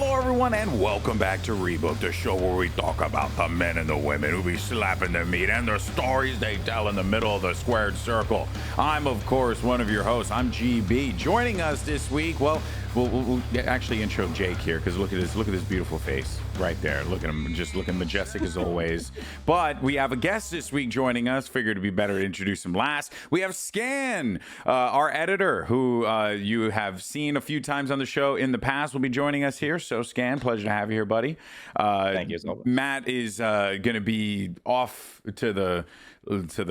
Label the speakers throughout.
Speaker 1: Hello, everyone, and welcome back to Rebooked, the show where we talk about the men and the women who be slapping their meat and the stories they tell in the middle of the squared circle. I'm, of course, one of your hosts. I'm GB. Joining us this week, well, we'll actually intro Jake here because look at this beautiful face right there. Look at him, just looking majestic as always. But we have a guest this week joining us. Figured it'd be better to introduce him last. We have Scan, our editor, who you have seen a few times on the show in the past, will be joining us here. So Scan, pleasure to have you here, buddy.
Speaker 2: Thank you.
Speaker 1: Matt is going to be off to the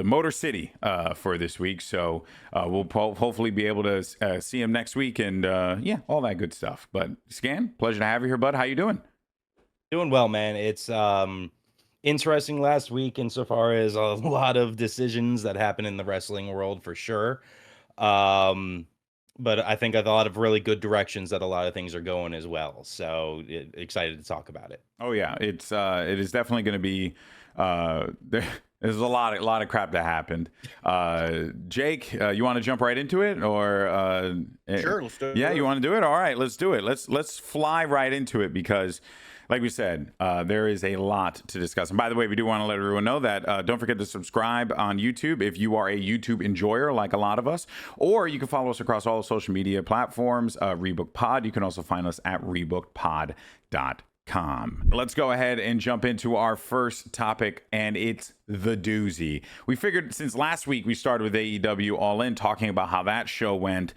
Speaker 1: Motor City for this week, so we'll hopefully be able to see him next week and yeah, all that good stuff. But Scan, pleasure to have you here, bud. How you doing?
Speaker 2: Doing well, man. It's interesting last week insofar as a lot of decisions that happen in the wrestling world for sure. But I think a lot of really good directions that a lot of things are going as well. So excited to talk about it.
Speaker 1: Oh yeah, it is definitely going to be there's a lot of crap that happened. Jake, you want to jump right into it, or
Speaker 3: sure, let's do it.
Speaker 1: Yeah, you want to do it? All right, let's do it. Let's fly right into it because, like we said, there is a lot to discuss. And by the way, we do want to let everyone know that don't forget to subscribe on YouTube if you are a YouTube enjoyer like a lot of us, or you can follow us across all the social media platforms, Rebooked Pod. You can also find us at rebookedpod.com. Let's go ahead and jump into our first topic, and it's the doozy. We figured since last week we started with AEW All In, talking about how that show went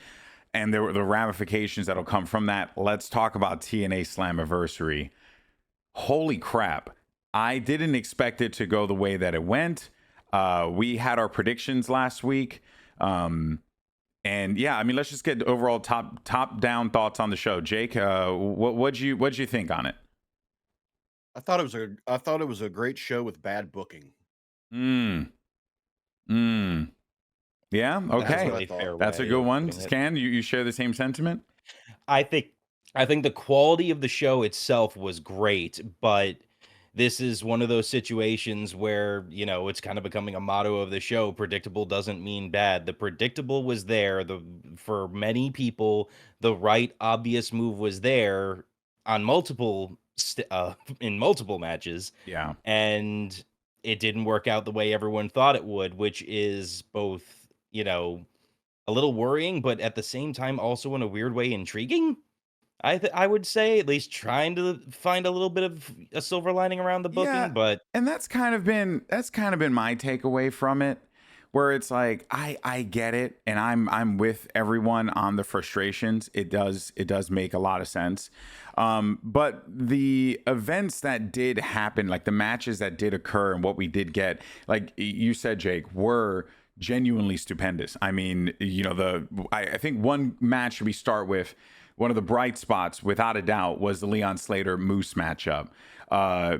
Speaker 1: and there were the ramifications that'll come from that. Let's talk about TNA Slammiversary. Holy crap. I didn't expect it to go the way that it went. We had our predictions last week. And yeah, I mean, let's just get overall top down thoughts on the show. Jake, what'd you think on it?
Speaker 3: I thought it was a great show with bad booking.
Speaker 1: Yeah. Okay.
Speaker 2: Really
Speaker 1: That's a good one. Scan, you share the same sentiment?
Speaker 2: I think the quality of the show itself was great, but this is one of those situations where, you know, it's kind of becoming a motto of the show. Predictable doesn't mean bad. The predictable was there. For many people, the right obvious move was there on in multiple matches.
Speaker 1: Yeah.
Speaker 2: And it didn't work out the way everyone thought it would, which is both, you know, a little worrying, but at the same time also in a weird way intriguing. I would say, at least trying to find a little bit of a silver lining around the booking,
Speaker 1: Yeah,
Speaker 2: but
Speaker 1: and that's kind of been my takeaway from it, where it's like I get it, and I'm with everyone on the frustrations. It does make a lot of sense, but the events that did happen, like the matches that did occur, and what we did get, like you said, Jake, were genuinely stupendous. I mean, you know, I think one match we start with. One of the bright spots, without a doubt, was the Leon Slater Moose matchup,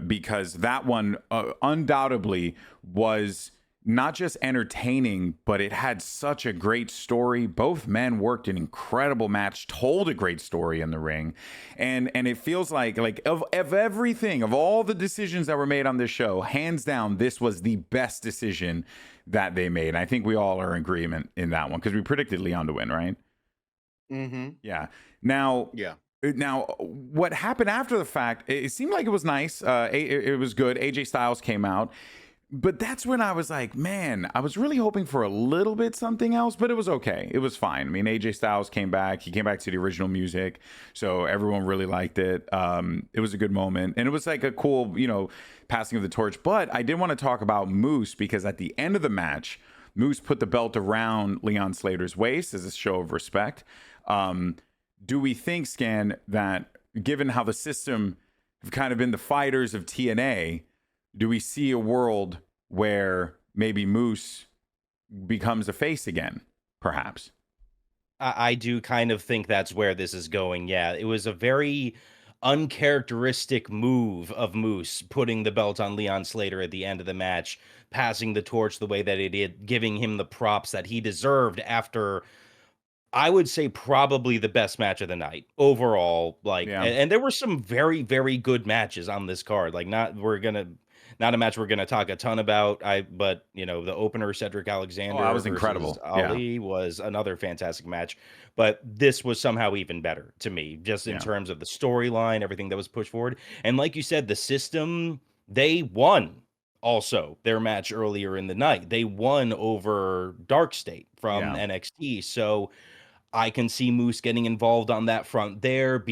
Speaker 1: because that one undoubtedly was not just entertaining, but it had such a great story. Both men worked an incredible match, told a great story in the ring, and it feels like of everything, of all the decisions that were made on this show, hands down, this was the best decision that they made. And I think we all are in agreement in that one because we predicted Leon to win, right?
Speaker 3: Mm-hmm.
Speaker 1: Yeah. Now, what happened after the fact, it seemed like it was nice. It was good. AJ Styles came out. But that's when I was like, man, I was really hoping for a little bit something else, but it was okay. It was fine. I mean, AJ Styles came back. He came back to the original music. So everyone really liked it. It was a good moment. And it was like a cool, you know, passing of the torch. But I did want to talk about Moose because at the end of the match, Moose put the belt around Leon Slater's waist as a show of respect. Do we think, Scan, that given how the system have kind of been the fighters of TNA, do we see a world where maybe Moose becomes a face again, perhaps?
Speaker 2: I do kind of think that's where this is going. Yeah, it was a very uncharacteristic move of Moose putting the belt on Leon Slater at the end of the match, passing the torch the way that it did, giving him the props that he deserved after, I would say, probably the best match of the night overall. Like,
Speaker 1: Yeah.
Speaker 2: and there were some very, very good matches on this card. Like, we're gonna not a match we're going to talk a ton about. But the opener, Cedric
Speaker 1: Oh, that
Speaker 2: Alexander
Speaker 1: was
Speaker 2: versus
Speaker 1: incredible. Yeah.
Speaker 2: Ali, was another fantastic match. But this was somehow even better to me, just in
Speaker 1: Yeah.
Speaker 2: terms of the storyline, everything that was pushed forward. And like you said, the system, they won also their match earlier in the night. They won over Dark State from
Speaker 1: Yeah.
Speaker 2: NXT. So I can see Moose getting involved on that front there,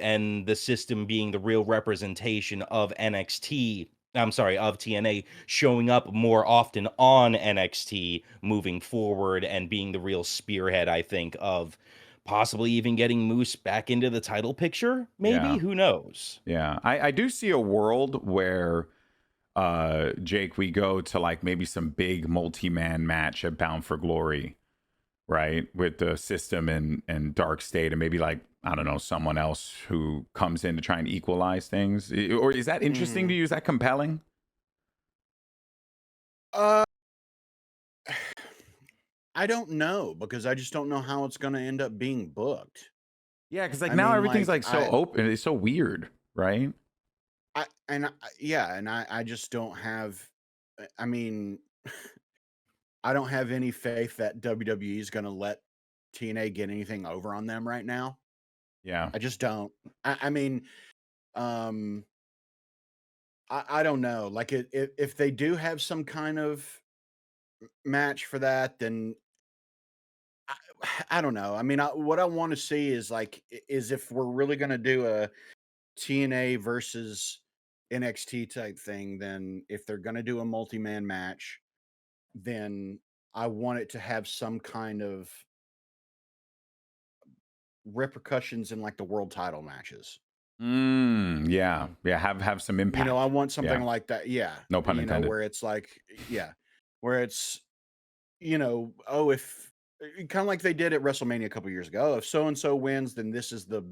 Speaker 2: and the system being the real representation of NXT. I'm sorry, of TNA showing up more often on NXT moving forward and being the real spearhead, I think, of possibly even getting Moose back into the title picture. Maybe,
Speaker 1: Yeah.
Speaker 2: who knows?
Speaker 1: Yeah. I do see a world where Jake, we go to like maybe some big multi-man match at Bound for Glory, right? With the system and Dark State, and maybe like, I don't know, someone else who comes in to try and equalize things. Or is that interesting to you? Is that compelling?
Speaker 3: I don't know, because I just don't know how it's going to end up being booked.
Speaker 1: Yeah, because like
Speaker 3: I
Speaker 1: now
Speaker 3: mean,
Speaker 1: everything's
Speaker 3: like,
Speaker 1: like so open. It's so weird, right?
Speaker 3: I just don't have. I mean, I don't have any faith that WWE is going to let TNA get anything over on them right now.
Speaker 1: Yeah.
Speaker 3: I just don't. I mean, I don't know. Like, if they do have some kind of match for that, then I don't know. I mean, what I want to see is is if we're really going to do a TNA versus NXT type thing, then if they're going to do a multi-man match, then I want it to have some kind of repercussions in like the world title matches.
Speaker 1: Yeah. Yeah. Have some impact.
Speaker 3: I want something
Speaker 1: Yeah.
Speaker 3: like that. Yeah.
Speaker 1: No pun intended.
Speaker 3: Where it's like, where it's, if kind of like they did at WrestleMania a couple years ago, if so and so wins, then this is the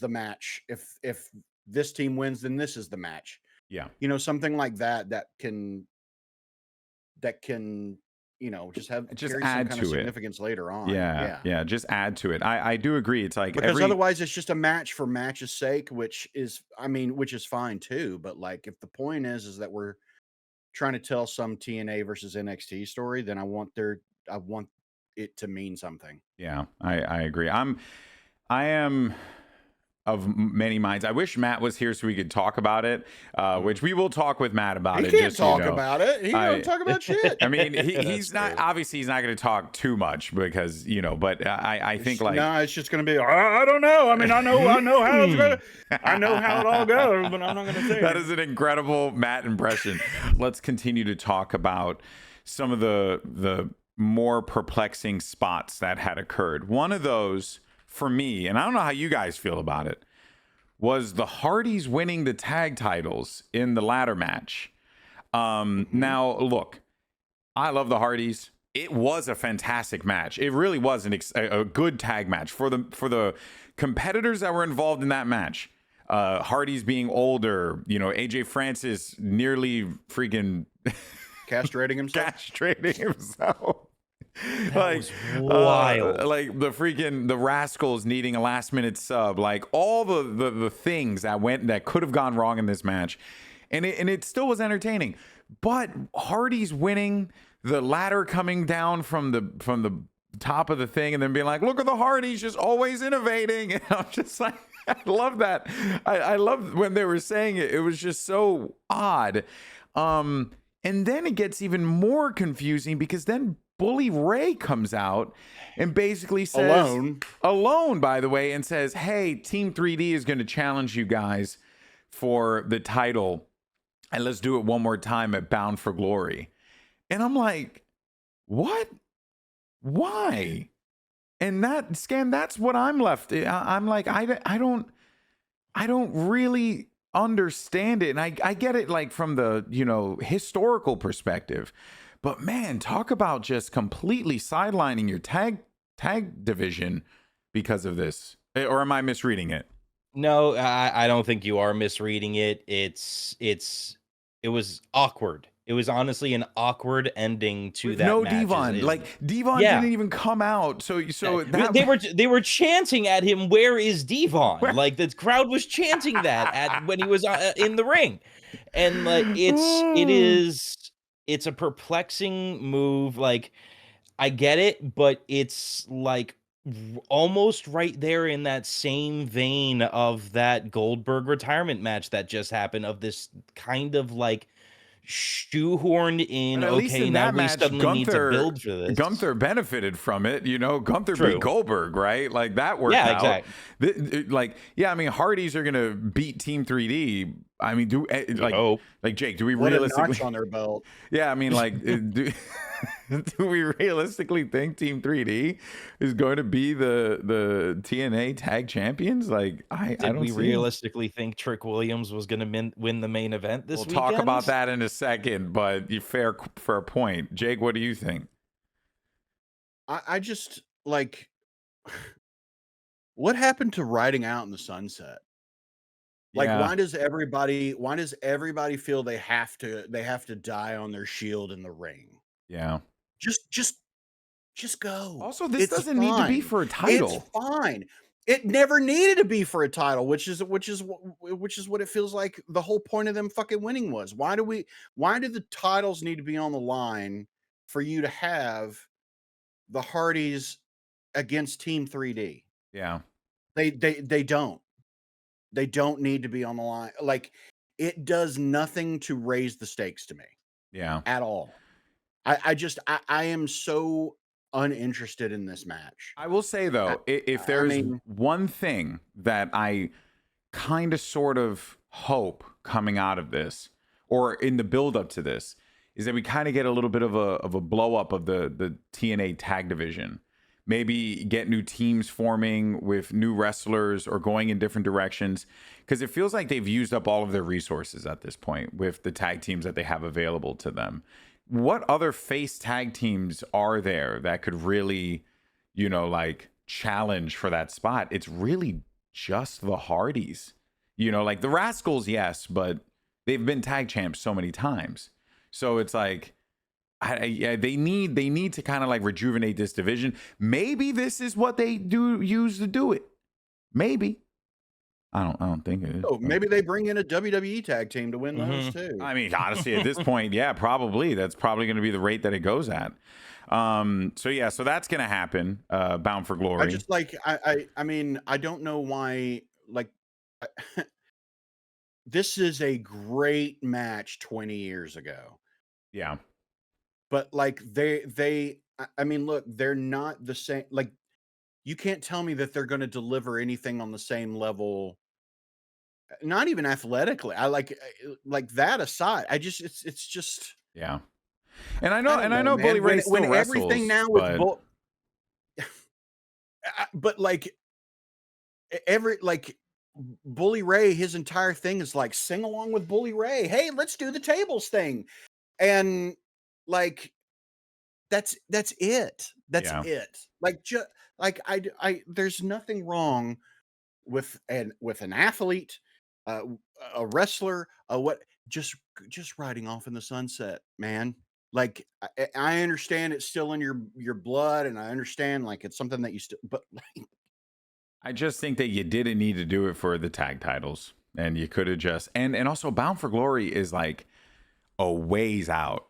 Speaker 3: match. If this team wins, then this is the match.
Speaker 1: Yeah.
Speaker 3: Something like that can just carry
Speaker 1: add
Speaker 3: some kind
Speaker 1: to
Speaker 3: of
Speaker 1: it.
Speaker 3: significance later on.
Speaker 1: Yeah. Just add to it. I do agree. It's like
Speaker 3: because otherwise it's just a match for match's sake, which is fine too. But like, if the point is that we're trying to tell some TNA versus NXT story, then I want it to mean something.
Speaker 1: Yeah, I agree. I am of many minds. I wish Matt was here so we could talk about it, which we will talk with Matt about it.
Speaker 3: He can't talk about it. He don't talk about shit.
Speaker 1: I mean, he's not, obviously he's not going to talk too much because, but I think like,
Speaker 3: no, it's just going to be, I don't know. I mean, I know how it's going to, I know how it all goes, but I'm not going to say
Speaker 1: that is an incredible Matt impression. Let's continue to talk about some of the more perplexing spots that had occurred. One of those, for me, and I don't know how you guys feel about it, was the Hardys winning the tag titles in the ladder match. Now, look, I love the Hardys. It was a fantastic match. It really was a good tag match for the competitors that were involved in that match. Hardys being older, AJ Francis nearly freaking
Speaker 3: castrating
Speaker 1: himself.
Speaker 2: That was wild.
Speaker 1: Like the Rascals needing a last minute sub, like all the things that could have gone wrong in this match, and it still was entertaining. But Hardy's winning, the ladder coming down from the top of the thing, and then being like, "Look at the Hardys, just always innovating." And I'm just like, I love that. I love when they were saying it. It was just so odd. And then it gets even more confusing because then Bully Ray comes out and basically says, alone, by the way, and says, "Hey, Team 3D is going to challenge you guys for the title, and let's do it one more time at Bound for Glory." And I'm like, what? Why? And that's what I'm left. I'm like, I don't really understand it. And I get it, like, from the, historical perspective. But man, talk about just completely sidelining your tag division because of this. Or am I misreading it?
Speaker 2: No, I don't think you are misreading it. It was awkward It was honestly an awkward ending to
Speaker 1: With
Speaker 2: that
Speaker 1: no
Speaker 2: match.
Speaker 1: Devon. Like Devon
Speaker 2: Yeah.
Speaker 1: didn't even come out. So
Speaker 2: They were chanting at him, "Where is Devon?" Like the crowd was chanting that at when he was in the ring. And like it's a perplexing move. Like I get it, but it's like almost right there in that same vein of that Goldberg retirement match that just happened, of this kind of like shoehorned in,
Speaker 1: But at least
Speaker 2: okay,
Speaker 1: in
Speaker 2: now
Speaker 1: that
Speaker 2: we
Speaker 1: match,
Speaker 2: suddenly need to build for this.
Speaker 1: Gunther benefited from it. Gunther beat
Speaker 2: True.
Speaker 1: Goldberg, right? Like that worked
Speaker 2: Yeah,
Speaker 1: out.
Speaker 2: exactly.
Speaker 1: I mean, Hardys are gonna beat Team 3D. I mean, like Jake, do we
Speaker 3: What a
Speaker 1: realistically
Speaker 3: notch on their belt.
Speaker 1: Yeah, I mean, like, do we realistically think Team 3D is going to be the TNA Tag Champions? Like, I don't
Speaker 2: we
Speaker 1: see
Speaker 2: realistically think Trick Williams was going to win the main event this weekend?
Speaker 1: We'll talk about that in a second, but fair point. Jake, what do you think?
Speaker 3: I just like, what happened to riding out in the sunset? Like,
Speaker 1: Yeah.
Speaker 3: why does everybody feel they have to die on their shield in the ring?
Speaker 1: Yeah.
Speaker 3: Just go.
Speaker 1: Also, this
Speaker 3: It's
Speaker 1: doesn't need to be
Speaker 3: fine.
Speaker 1: for a title.
Speaker 3: It's fine. It never needed to be for a title, which is what it feels like the whole point of them fucking winning was. Why do the titles need to be on the line for you to have the Hardys against Team 3D?
Speaker 1: Yeah.
Speaker 3: They don't. They don't need to be on the line. Like, it does nothing to raise the stakes to me.
Speaker 1: Yeah.
Speaker 3: At all. I am so uninterested in this match.
Speaker 1: I will say though, if there's one thing that I kind of sort of hope coming out of this, or in the build up to this, is that we kind of get a little bit of a blow up of the TNA tag division. Maybe get new teams forming with new wrestlers or going in different directions, because it feels like they've used up all of their resources at this point with the tag teams that they have available to them. What other face tag teams are there that could really, like challenge for that spot? It's really just the Hardys, like the Rascals, yes, but they've been tag champs so many times. So it's like, they need to kind of like rejuvenate this division. Maybe this is what they use to do it. Maybe. I don't think it is.
Speaker 3: Oh, maybe they bring in a WWE tag team to win those too.
Speaker 1: I mean, honestly, at this point, yeah, probably. That's probably going to be the rate that it goes at. So that's going to happen. Bound for Glory.
Speaker 3: I just like, I mean, I don't know why, like, this is a great match 20 years ago.
Speaker 1: Yeah.
Speaker 3: But like I mean, look, they're not the same. Like, you can't tell me that they're going to deliver anything on the same level. Not even athletically. I like that aside. It's just,
Speaker 1: yeah. And I know
Speaker 3: man.
Speaker 1: Bully Ray still wrestles,
Speaker 3: everything now with but like Bully Ray, his entire thing is like, sing along with Bully Ray. Hey, let's do the tables thing. And like, that's it. That's it. Like, just like I there's nothing wrong with an athlete, a wrestler, just riding off in the sunset, man. Like, I understand it's still in your blood, and I understand like it's something that you still, but like,
Speaker 1: I just think that you didn't need to do it for the tag titles, and you could have just and also Bound for Glory is like a ways out.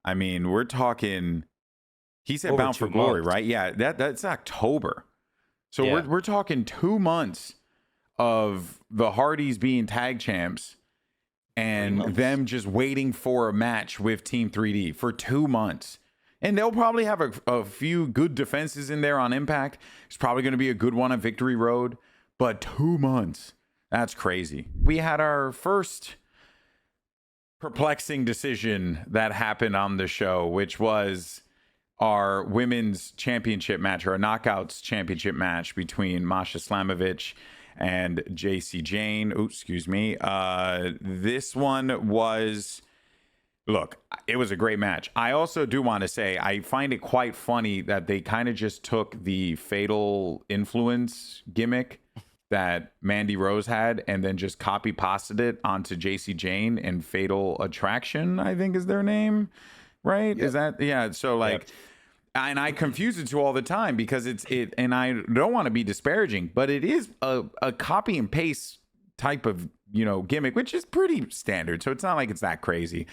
Speaker 1: I mean, we're talking. He said Bound for Glory, right? Yeah, that's October. So we're talking 2 months of the Hardys being tag champs and them just waiting for a match with Team 3D for 2 months. And they'll probably have a few good defenses in there on Impact. It's probably going to be a good one on Victory Road. But 2 months, that's crazy. We had our first perplexing decision that happened on the show, which was our women's championship match, or a knockouts championship match between Masha Slamovich and Jacy Jayne. Oh, excuse me. This one was, look, it was a great match. I also do want to say, I find it quite funny that they kind of just took the fatal influence gimmick that Mandy Rose had and then just copy pasted it onto Jacy Jayne and Fatal Attraction, I think is their name, right?
Speaker 3: Yep.
Speaker 1: Is that, yeah. So like,
Speaker 2: Yep.
Speaker 1: and I confuse the two all the time because and I don't want to be disparaging, but it is a copy and paste type of, gimmick, which is pretty standard. So it's not like it's that crazy.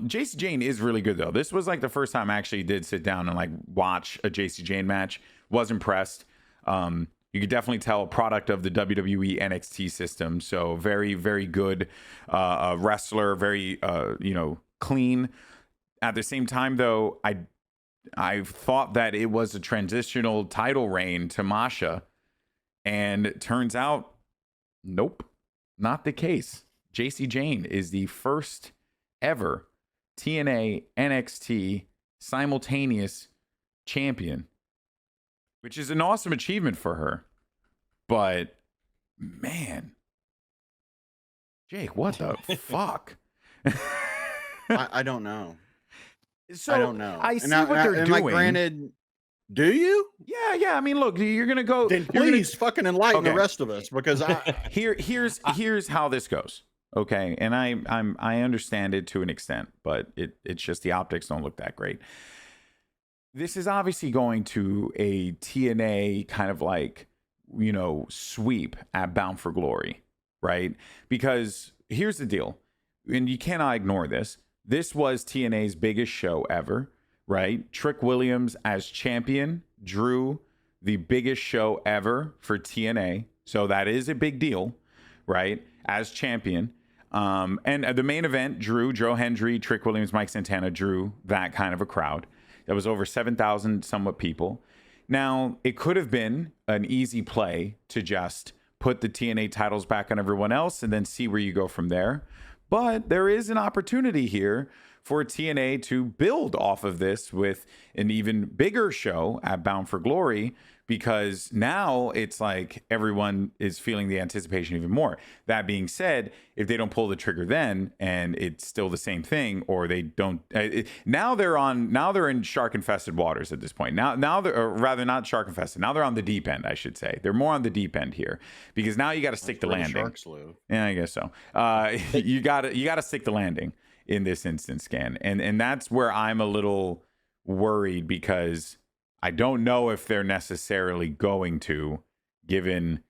Speaker 1: Jacy Jayne is really good though. This was like the first time I actually did sit down and like watch a Jacy Jayne match. Was impressed. You could definitely tell a product of the WWE NXT system. So very, very good wrestler, very, clean. At the same time, though, I thought that it was a transitional title reign to Masha. And it turns out, nope, not the case. Jacy Jayne is the first ever TNA NXT simultaneous champion, which is an awesome achievement for her. But man, Jake, what the fuck?
Speaker 3: I don't know.
Speaker 1: So
Speaker 3: I don't know.
Speaker 1: I see what they're doing.
Speaker 3: Like, granted, do you?
Speaker 1: Yeah. I mean, look, you're gonna go.
Speaker 3: Then please fucking enlighten the rest of us, because
Speaker 1: here's how this goes. Okay, and I understand it to an extent, but it's just the optics don't look that great. This is obviously going to a TNA kind of like, sweep at Bound for Glory, right? Because here's the deal, and you cannot ignore this. This was TNA's biggest show ever, right? Trick Williams as champion drew the biggest show ever for TNA. So that is a big deal, right? As champion. And the main event drew Joe Hendry, Trick Williams, Mike Santana, drew that kind of a crowd. That was over 7,000 somewhat people. Now, it could have been an easy play to just put the TNA titles back on everyone else and then see where you go from there. But there is an opportunity here for TNA to build off of this with an even bigger show at Bound for Glory, because now it's like everyone is feeling the anticipation even more. That being said, if they don't pull the trigger then and it's still the same thing, or they don't, now they're in shark infested waters at this point. Now they're, or rather not shark infested. Now they're on the deep end, I should say. They're more on the deep end here, because now you got to stick the landing.
Speaker 3: Sharks live.
Speaker 1: Yeah, I guess so. You got to stick the landing in this instance, Scan, and that's where I'm a little worried, because I don't know if they're necessarily going to, given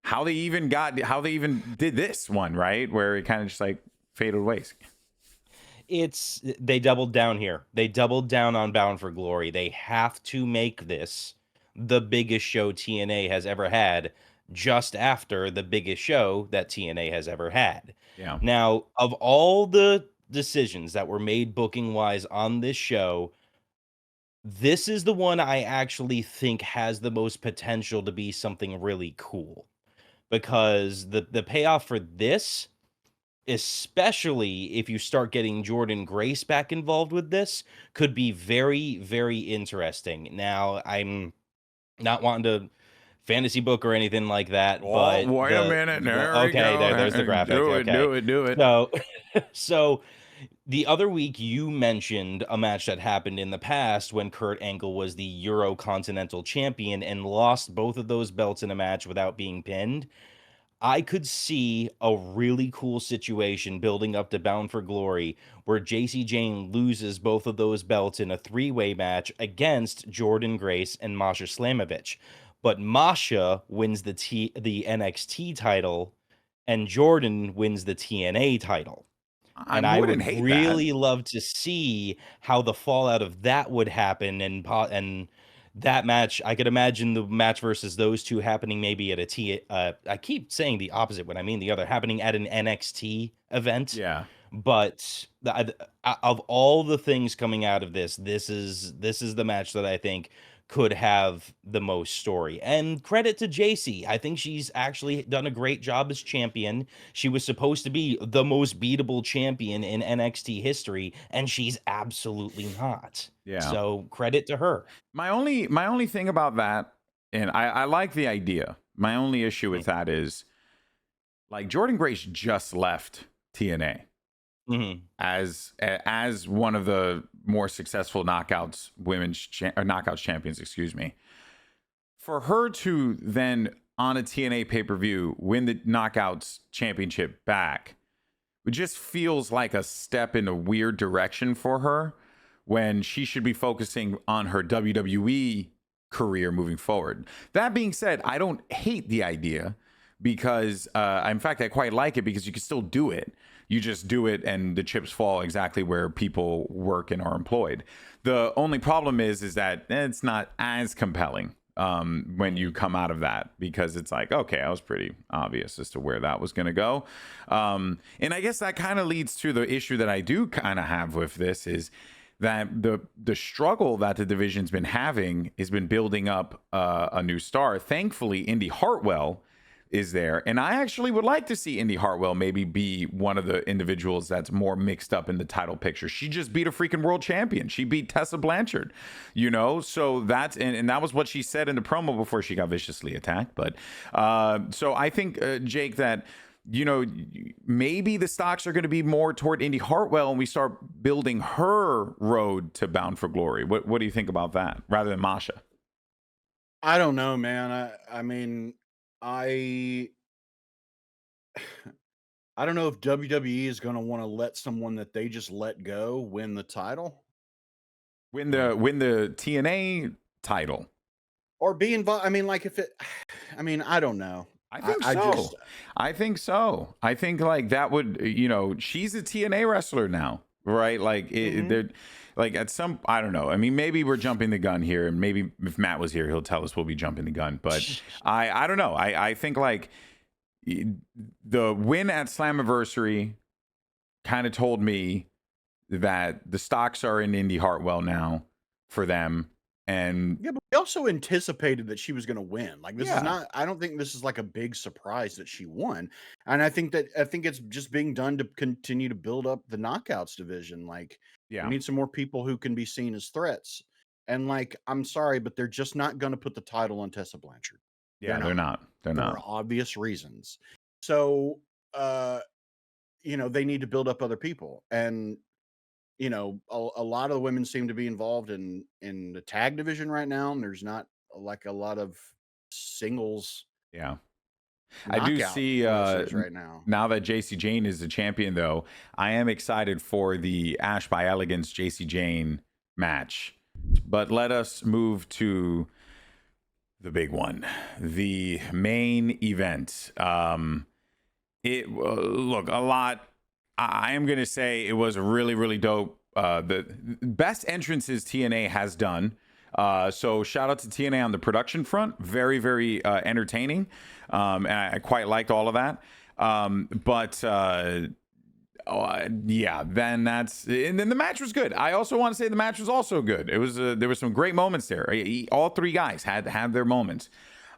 Speaker 1: how they even did this one, right? Where it kind of just like faded away.
Speaker 2: They doubled down here. They doubled down on Bound for Glory. They have to make this the biggest show TNA has ever had, just after the biggest show that TNA has ever had.
Speaker 1: Yeah.
Speaker 2: Now, of all the decisions that were made booking wise on this show, this is the one I actually think has the most potential to be something really cool, because the payoff for this, especially if you start getting Jordynne Grace back involved with this, could be very, very interesting. Now, I'm not wanting to fantasy book or anything like that, but
Speaker 1: wait a minute.
Speaker 2: There's the graphic.
Speaker 1: Do it.
Speaker 2: So the other week you mentioned a match that happened in the past when Kurt Angle was the Eurocontinental champion and lost both of those belts in a match without being pinned. I could see a really cool situation building up to Bound for Glory where Jacy Jayne loses both of those belts in a three-way match against Jordynne Grace and Masha Slamovich. But Masha wins the NXT title and Jordynne wins the TNA title. And I would really love to see how the fallout of that would happen, and that match, I could imagine the match versus those two happening maybe at I keep saying the opposite when I mean the other, happening at an NXT event.
Speaker 1: Yeah.
Speaker 2: But of all the things coming out of this is the match that I think could have the most story. And credit to Jacy. I think she's actually done a great job as champion. She was supposed to be the most beatable champion in NXT history, and she's absolutely not.
Speaker 1: Yeah.
Speaker 2: So credit to her.
Speaker 1: My only thing about that, and I like the idea. My only issue with that is, like, Jordynne Grace just left TNA.
Speaker 2: Mm-hmm.
Speaker 1: As one of the more successful knockouts champions, excuse me. For her to then on a TNA pay-per-view, win the Knockouts championship back, it just feels like a step in a weird direction for her when she should be focusing on her WWE career moving forward. That being said, I don't hate the idea because, in fact, I quite like it because you can still do it. You just do it and the chips fall exactly where people work and are employed. The only problem is that it's not as compelling when you come out of that, because it's like, okay, I was pretty obvious as to where that was going to go. And I guess that kind of leads to the issue that I do kind of have with this is that the struggle that the division's been having has been building up a new star. Thankfully, Indy Hartwell is there, and I actually would like to see Indy Hartwell maybe be one of the individuals that's more mixed up in the title picture. She just beat a freaking world champion. She beat Tessa Blanchard, so that's and that was what she said in the promo before she got viciously attacked. But so I think, Jake, that maybe the stocks are going to be more toward Indy Hartwell and we start building her road to Bound for Glory. What do you think about that rather than Masha?
Speaker 3: I don't know, man. I mean, I don't know if WWE is going to want to let someone that they just let go win the title.
Speaker 1: Win the TNA title.
Speaker 3: Or be involved. I mean, like if it, I mean, I don't know.
Speaker 1: I think so. I think like that would, she's a TNA wrestler now, right? Like they're like at some, I don't know. I mean, maybe we're jumping the gun here, and maybe if Matt was here, he'll tell us we'll be jumping the gun. But I don't know. I think like the win at Slammiversary kind of told me that the stocks are in Indy Hartwell now for them. And
Speaker 3: yeah, but we also anticipated that she was going to win. Like this is not, I don't think this is like a big surprise that she won. And I think it's just being done to continue to build up the knockouts division. Like we need some more people who can be seen as threats. And like, I'm sorry, but they're just not going to put the title on Tessa Blanchard.
Speaker 1: Yeah, they're not.
Speaker 3: For obvious reasons. So, they need to build up other people. And a lot of the women seem to be involved in the tag division right now, and there's not like a lot of singles.
Speaker 1: Yeah. I do see
Speaker 3: right
Speaker 1: now that Jayne is the champion, though. I am excited for the Ash by Elegance Jayne match. But let us move to the big one, the main event. Look, a lot. I am going to say it was really, really dope. The best entrances TNA has done. So shout out to TNA on the production front. Very, very entertaining. And I quite liked all of that. Then the match was good. I also want to say the match was also good. It was there were some great moments there. All three guys had their moments.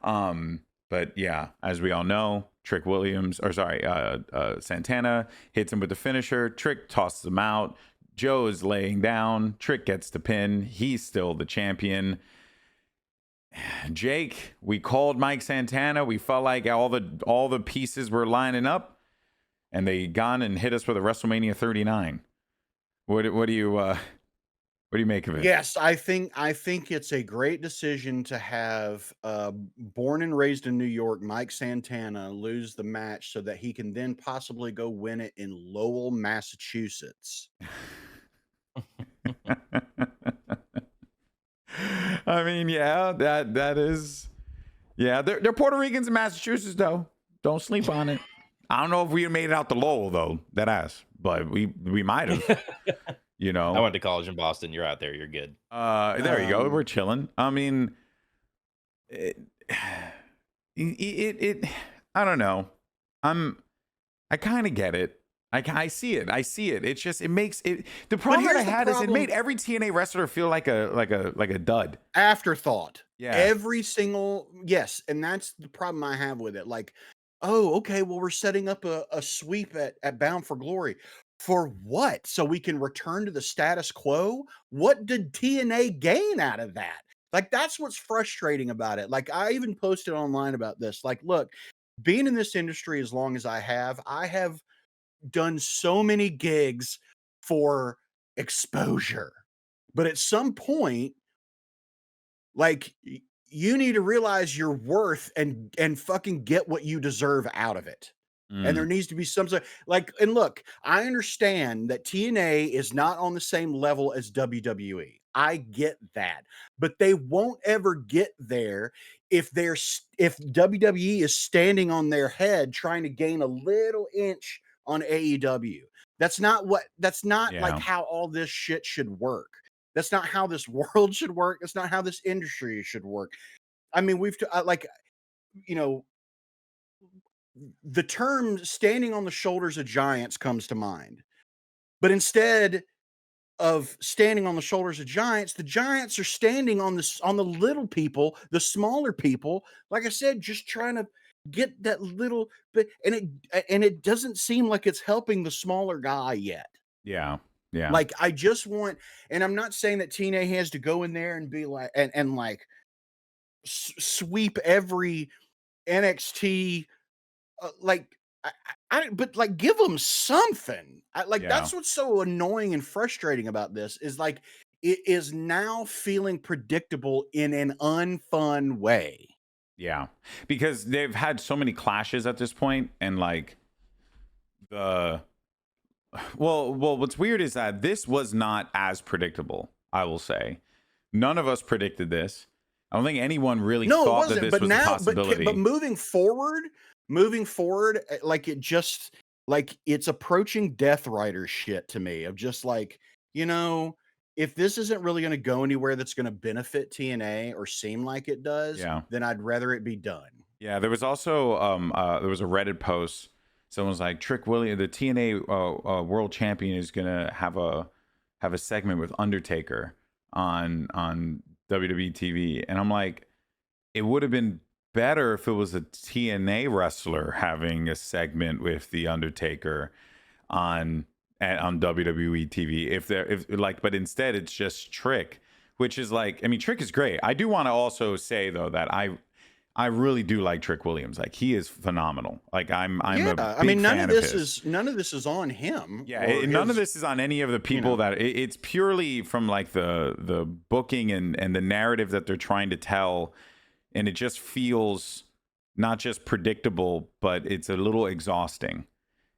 Speaker 1: But yeah, as we all know, Santana hits him with the finisher. Trick tosses him out. Joe is laying down. Trick gets the pin. He's still the champion. Jake, we called Mike Santana. We felt like all the pieces were lining up, and they gone and hit us with a WrestleMania 39. What do you make of it?
Speaker 3: Yes, I think it's a great decision to have born and raised in New York Mike Santana lose the match so that he can then possibly go win it in Lowell, Massachusetts.
Speaker 1: I mean, yeah, that is, yeah. They're Puerto Ricans in Massachusetts, though. Don't sleep on it. I don't know if we made it out to Lowell though, that ass, but we might have.
Speaker 2: I went to college in Boston. You're out there. You're good.
Speaker 1: There you go. We're chilling. I mean, I don't know. I kind of get it. I see it. It's just it makes it. The problem that I had is it made every TNA wrestler feel like a dud.
Speaker 3: Afterthought.
Speaker 1: Yeah.
Speaker 3: Every single yes, and that's the problem I have with it. Like, oh, okay, well, we're setting up a sweep at Bound for Glory. For what? So we can return to the status quo? What did TNA gain out of that? Like, that's what's frustrating about it. Like, I even posted online about this. Like, look, being in this industry as long as I have done so many gigs for exposure. But at some point, like, you need to realize your worth and fucking get what you deserve out of it. And there needs to be some sort like, and look, I understand that TNA is not on the same level as WWE. I get that, but they won't ever get there if if WWE is standing on their head trying to gain a little inch on AEW. That's not like how all this shit should work. That's not how this world should work. That's not how this industry should work. I mean, like, you know, the term standing on the shoulders of giants comes to mind. But instead of standing on the shoulders of giants, the giants are standing on the little people, the smaller people, like I said, just trying to get that little bit, and it doesn't seem like it's helping the smaller guy yet.
Speaker 1: Yeah. Yeah.
Speaker 3: Like, I just want, and I'm not saying that TNA has to go in there and be like, and like sweep every NXT, like, but like, give them something. That's what's so annoying and frustrating about this is like, it is now feeling predictable in an unfun way.
Speaker 1: Yeah, because they've had so many clashes at this point, and like what's weird is that this was not as predictable. I will say, none of us predicted this. I don't think anyone really thought that this was a possibility.
Speaker 3: But moving forward, like, it's approaching Death Rider shit to me, of just like, if this isn't really going to go anywhere that's going to benefit TNA or seem like it does, then I'd rather it be done.
Speaker 1: Yeah, there was also there was a Reddit post. Someone's like, Trick Williams, the TNA world champion, is gonna have a segment with Undertaker on WWE TV, and I'm like, it would have been better if it was a TNA wrestler having a segment with the Undertaker on WWE TV. But instead it's just Trick, which is like, I mean, Trick is great. I do want to also say though that I really do like Trick Williams. Like, he is phenomenal. Like, I'm a big
Speaker 3: none
Speaker 1: fan
Speaker 3: of this is on him.
Speaker 1: Yeah, none of this is on any of the people that it's purely from like the booking and the narrative that they're trying to tell, and it just feels not just predictable, but it's a little exhausting.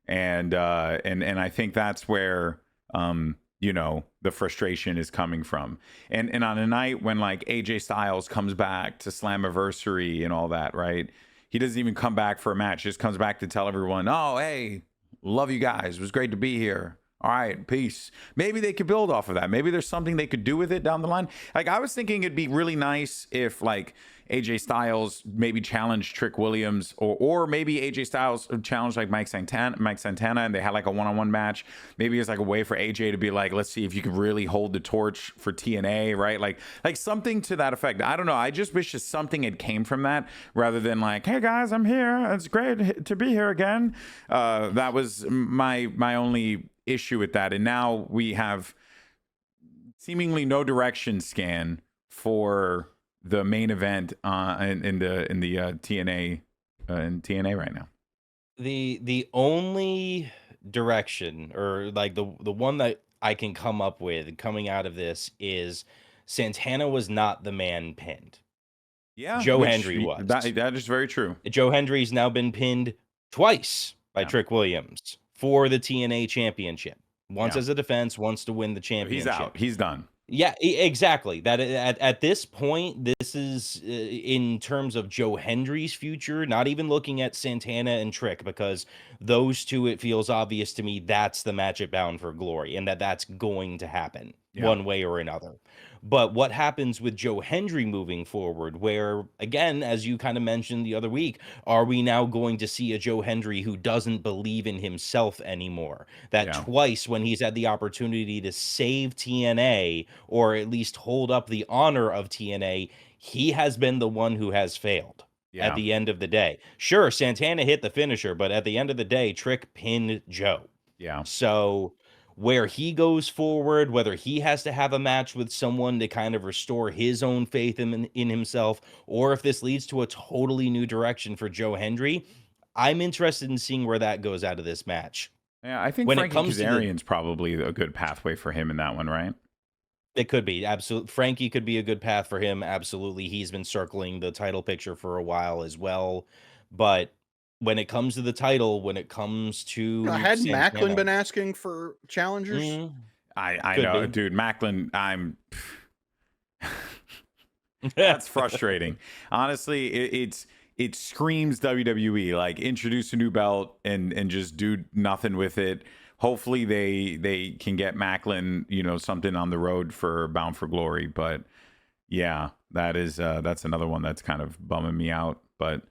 Speaker 1: And I think that's where the frustration is coming from. And on a night when like AJ Styles comes back to Slammiversary and all that, right? He doesn't even come back for a match. He just comes back to tell everyone, oh, hey, love you guys. It was great to be here. All right, peace. Maybe they could build off of that. Maybe there's something they could do with it down the line. Like, I was thinking it'd be really nice if like AJ Styles maybe challenged Trick Williams, or maybe AJ Styles challenged like Mike Santana, and they had like a one-on-one match. Maybe it's like a way for AJ to be like, let's see if you can really hold the torch for TNA, right? Like something to that effect. I don't know. I just wish that something had came from that, rather than like, hey guys, I'm here. It's great to be here again. That was my only issue with that. And now we have seemingly no direction scan for the main event in the TNA right now.
Speaker 2: The only direction, or like the one that I can come up with coming out of this, is Santana was not the man pinned.
Speaker 1: Yeah,
Speaker 2: Joe Hendry was.
Speaker 1: That is very true.
Speaker 2: Joe Hendry's now been pinned twice by Trick Williams for the TNA championship. Once as a defense, once to win the championship.
Speaker 1: He's out. He's done.
Speaker 2: Yeah, exactly. That at this point, this is in terms of Joe Hendry's future, not even looking at Santana and Trick, because those two, it feels obvious to me, that's the matchup bound for glory, and that's going to happen one way or another. But what happens with Joe Hendry moving forward, where, again, as you kind of mentioned the other week, are we now going to see a Joe Hendry who doesn't believe in himself anymore? That twice, when he's had the opportunity to save TNA, or at least hold up the honor of TNA, he has been the one who has failed at the end of the day. Sure, Santana hit the finisher, but at the end of the day, Trick pinned Joe.
Speaker 1: Yeah.
Speaker 2: So where he goes forward, whether he has to have a match with someone to kind of restore his own faith in himself, or if this leads to a totally new direction for Joe Hendry, I'm interested in seeing where that goes out of this match.
Speaker 1: Yeah, I think Frankie Kazarian's probably a good pathway for him in that one, right?
Speaker 2: It could be absolutely. Frankie could be a good path for him. Absolutely, he's been circling the title picture for a while as well. But when it comes to the title, when it comes to
Speaker 3: Hadn't Macklin
Speaker 2: Santana,
Speaker 3: been asking for challengers?
Speaker 2: mm,
Speaker 1: I
Speaker 2: could
Speaker 1: know,
Speaker 2: be.
Speaker 1: dude. Macklin, that's frustrating. Honestly, it screams WWE. Like, introduce a new belt and just do nothing with it. Hopefully they can get Macklin, something on the road for Bound for Glory. But yeah, that's another one that's kind of bumming me out. But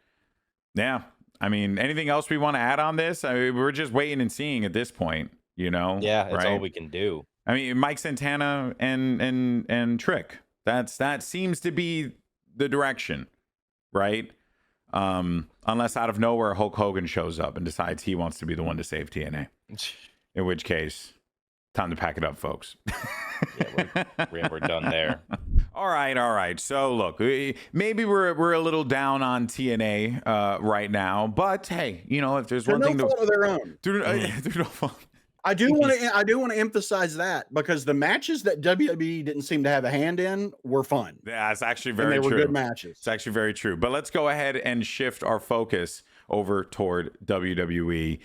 Speaker 1: yeah, I mean, anything else we want to add on this? I mean, we're just waiting and seeing at this point,
Speaker 2: Yeah, it's all
Speaker 1: right?
Speaker 2: we can do.
Speaker 1: I mean, Mike Santana and Trick. That seems to be the direction, right? Unless out of nowhere Hulk Hogan shows up and decides he wants to be the one to save TNA. In which case, time to pack it up, folks.
Speaker 2: We're done there.
Speaker 1: All right. So look, maybe we're a little down on TNA right now, but hey, if there's one thing
Speaker 3: fault of their own.
Speaker 1: through no fault.
Speaker 3: I do want to emphasize that, because the matches that WWE didn't seem to have a hand in were fun.
Speaker 1: Yeah, it's actually
Speaker 3: And
Speaker 1: very
Speaker 3: they were
Speaker 1: true.
Speaker 3: good matches.
Speaker 1: It's actually very true. But let's go ahead and shift our focus over toward WWE,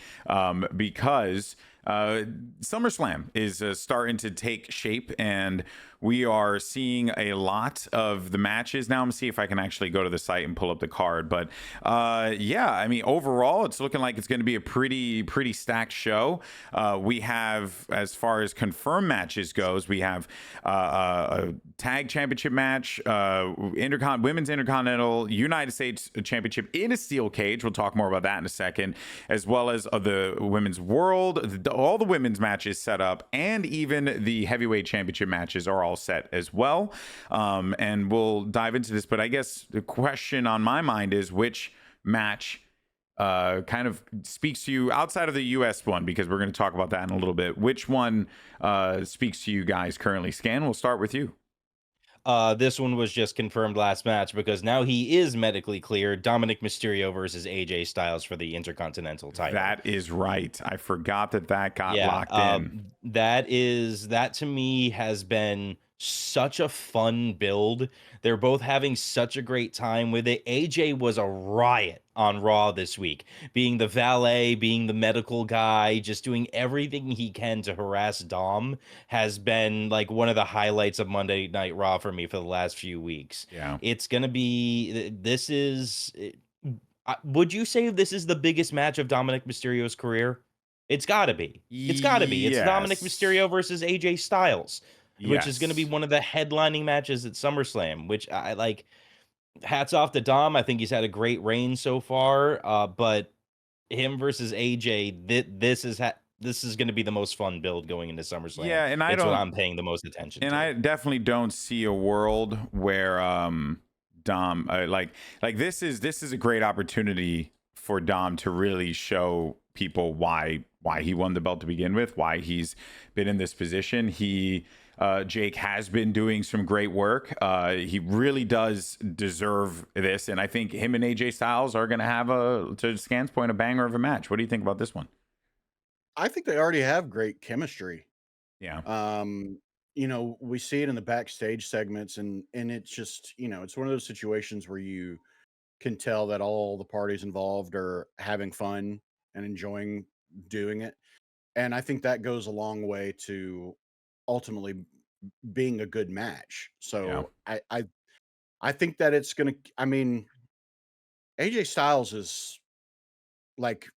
Speaker 1: because SummerSlam is starting to take shape, and we are seeing a lot of the matches. Now I'm gonna see if I can actually go to the site and pull up the card. But yeah, I mean, overall, it's looking like it's going to be a pretty stacked show. We have, as far as confirmed matches goes, we have a tag championship match, women's intercontinental, United States championship in a steel cage. We'll talk more about that in a second, as well as the women's world. All the women's matches set up, and even the heavyweight championship matches are all set as well. And we'll dive into this, but I guess the question on my mind is, which match kind of speaks to you outside of the US one, because we're going to talk about that in a little bit. Which one speaks to you guys currently? Scan, we'll start with you.
Speaker 2: This one was just confirmed last match, because now he is medically cleared. Dominic Mysterio versus AJ Styles for the Intercontinental title.
Speaker 1: That is right. I forgot that got locked in.
Speaker 2: That to me has been such a fun build. They're both having such a great time with it. AJ was a riot on Raw this week, being the valet, being the medical guy, just doing everything he can to harass Dom, has been like one of the highlights of Monday Night Raw for me for the last few weeks.
Speaker 1: Yeah.
Speaker 2: It's going to be, would you say this is the biggest match of Dominic Mysterio's career? It's got to be. It's got to be. It's Dominic Mysterio versus AJ Styles, which is going to be one of the headlining matches at SummerSlam, which I like. Hats off to Dom. I think he's had a great reign so far. But him versus AJ, this is going to be the most fun build going into SummerSlam.
Speaker 1: Yeah, and
Speaker 2: what I'm paying the most attention to.
Speaker 1: And I definitely don't see a world where Dom like this is a great opportunity for Dom to really show people why he won the belt to begin with, why he's been in this position. Jake has been doing some great work. He really does deserve this, and I think him and AJ Styles are going to have to Scan's point, a banger of a match. What do you think about this one?
Speaker 3: I think they already have great chemistry.
Speaker 1: Yeah.
Speaker 3: We see it in the backstage segments, and it's just, it's one of those situations where you can tell that all the parties involved are having fun and enjoying doing it. And I think that goes a long way to ultimately being a good match. So yeah. I think that it's gonna, I mean, AJ Styles is like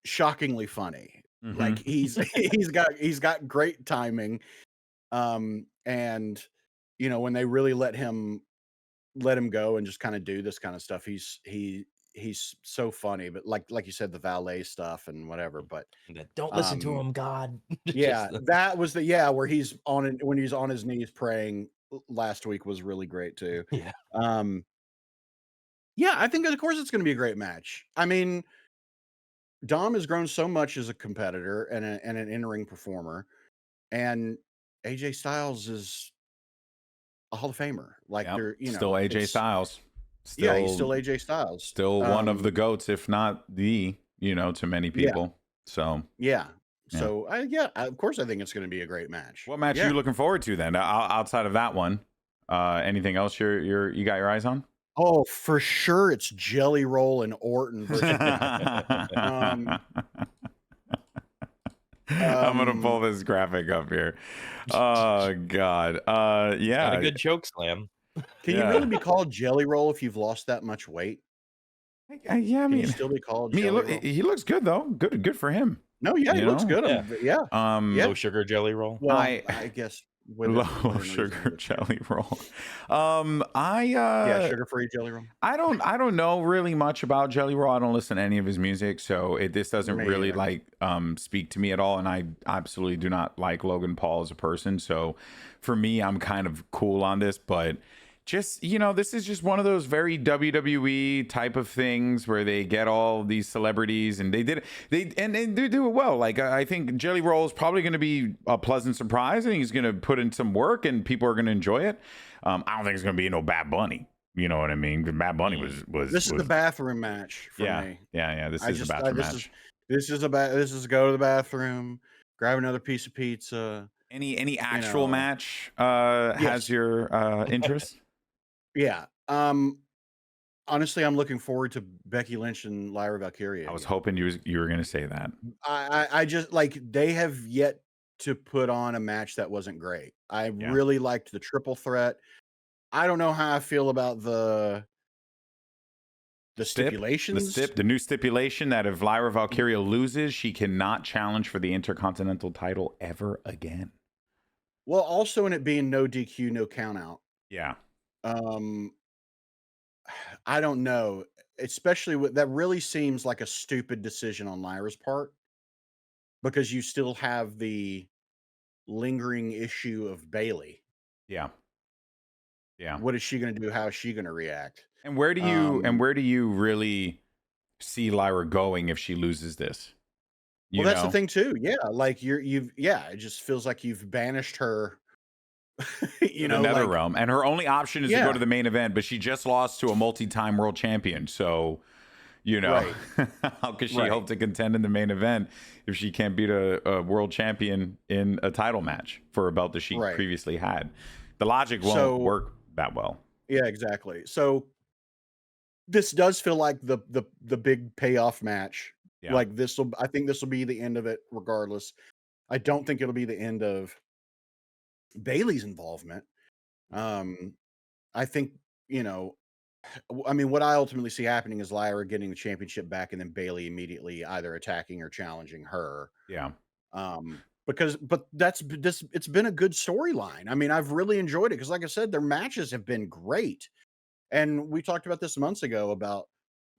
Speaker 3: shockingly funny. Mm-hmm. Like he's got great timing. And when they really let him go and just kind of do this kind of stuff, he's so funny. But like you said, the valet stuff and whatever, but
Speaker 2: don't listen to him, God.
Speaker 3: Yeah, that was where he's when he's on his knees praying last week was really great too.
Speaker 2: Yeah.
Speaker 3: Yeah, I think of course it's going to be a great match. I mean, Dom has grown so much as a competitor and an in-ring performer, and AJ Styles is a Hall of Famer. Like they're
Speaker 1: still AJ Styles.
Speaker 3: Yeah, he's still AJ Styles.
Speaker 1: Still one of the GOATs, if not the, to many people.
Speaker 3: Yeah. So of course I think it's going to be a great match.
Speaker 1: What match are you looking forward to then? Outside of that one, anything else you got your eyes on?
Speaker 3: Oh, for sure, it's Jelly Roll and Orton versus.
Speaker 1: I'm gonna pull this graphic up here. Oh God. Yeah.
Speaker 2: Got a good choke slam.
Speaker 3: Can you really be called Jelly Roll if you've lost that much weight?
Speaker 1: Yeah, I
Speaker 3: Can
Speaker 1: mean,
Speaker 3: you still be called Jelly Roll?
Speaker 1: he looks good though. Good for him.
Speaker 3: No, yeah, he looks good.
Speaker 2: Yeah.
Speaker 3: Yeah.
Speaker 2: Low sugar jelly roll.
Speaker 3: Well, I guess
Speaker 1: low sugar jelly roll.
Speaker 3: Sugar-free jelly roll.
Speaker 1: I don't know really much about Jelly Roll. I don't listen to any of his music, so this doesn't really speak to me at all. And I absolutely do not like Logan Paul as a person. So for me, I'm kind of cool on this, but just, this is just one of those very WWE type of things where they get all these celebrities and they do it well. Like, I think Jelly Roll is probably going to be a pleasant surprise. I think he's going to put in some work and people are going to enjoy it. I don't think it's going to be no Bad Bunny. You know what I mean? Because Bad Bunny was.
Speaker 3: This is the bathroom match for me.
Speaker 1: Yeah. This is the bathroom match.
Speaker 3: This is go to the bathroom, grab another piece of pizza.
Speaker 1: Any actual match has your interest?
Speaker 3: Yeah. Honestly, I'm looking forward to Becky Lynch and Lyra Valkyria.
Speaker 1: I was hoping you were going to say that.
Speaker 3: I just they have yet to put on a match that wasn't great. I really liked the triple threat. I don't know how I feel about the stipulations.
Speaker 1: The new stipulation that if Lyra Valkyria loses, she cannot challenge for the Intercontinental title ever again.
Speaker 3: Well, also in it being no DQ, no count out.
Speaker 1: Yeah.
Speaker 3: I don't know, especially with that really seems like a stupid decision on Lyra's part because you still have the lingering issue of Bayley.
Speaker 1: Yeah.
Speaker 3: What is she going to do? How is she going to react?
Speaker 1: And where do you really see Lyra going if she loses this?
Speaker 3: That's the thing too. Yeah, like it just feels like you've banished her.
Speaker 1: The nether realm, and her only option is to go to the main event, but she just lost to a multi-time world champion. So, how could she hope to contend in the main event if she can't beat a world champion in a title match for a belt that she previously had? The logic won't work that well.
Speaker 3: Yeah, exactly. So this does feel like the big payoff match. Yeah. Like I think this will be the end of it regardless. I don't think it'll be the end of Bayley's involvement. I think, what I ultimately see happening is Lyra getting the championship back and then Bayley immediately either attacking or challenging her.
Speaker 1: Yeah.
Speaker 3: But it's been a good storyline. I mean, I've really enjoyed it because, like I said, their matches have been great. And we talked about this months ago about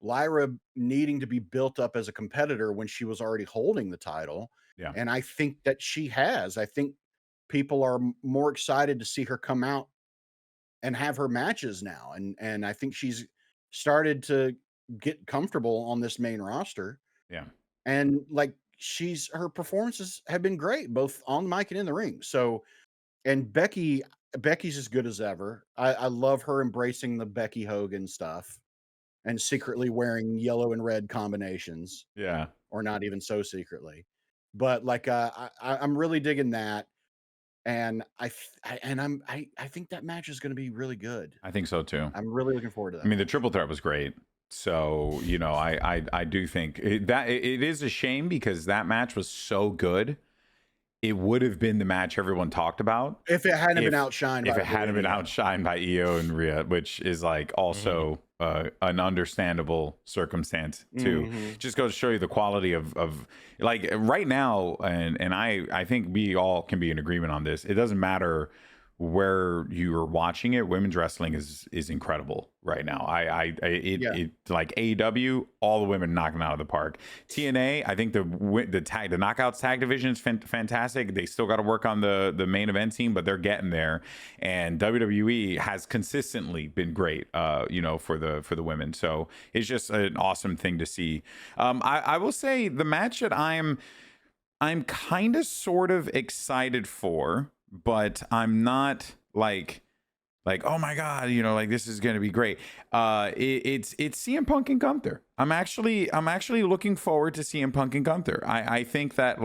Speaker 3: Lyra needing to be built up as a competitor when she was already holding the title.
Speaker 1: Yeah.
Speaker 3: And I think that she has. I think people are more excited to see her come out and have her matches now. And I think she's started to get comfortable on this main roster.
Speaker 1: Yeah.
Speaker 3: And her performances have been great, both on the mic and in the ring. So, and Becky's as good as ever. I love her embracing the Becky Hogan stuff and secretly wearing yellow and red combinations.
Speaker 1: Yeah.
Speaker 3: Or not even so secretly. But I'm really digging that. And I think that match is going to be really good.
Speaker 1: I think so too.
Speaker 3: I'm really looking forward to that.
Speaker 1: I mean, the triple threat was great. So, I do think that it is a shame because that match was so good. It would have been the match everyone talked about
Speaker 3: if it hadn't been outshined.
Speaker 1: If it hadn't been outshined by Io and Rhea, which is also an understandable circumstance too. Just goes to show you the quality of right now, and I think we all can be in agreement on this. It doesn't matter where you're watching it. Women's wrestling is incredible right now. It like AEW, all the women knocking out of the park. TNA, I think the knockouts tag division is fantastic. They still got to work on the main event team, but they're getting there. And WWE has consistently been great, for the women. So it's just an awesome thing to see. I will say the match that I'm kind of sort of excited for, but I'm not like oh my god, this is gonna be great. It's CM Punk and Gunther. I'm actually looking forward to CM Punk and Gunther. I think that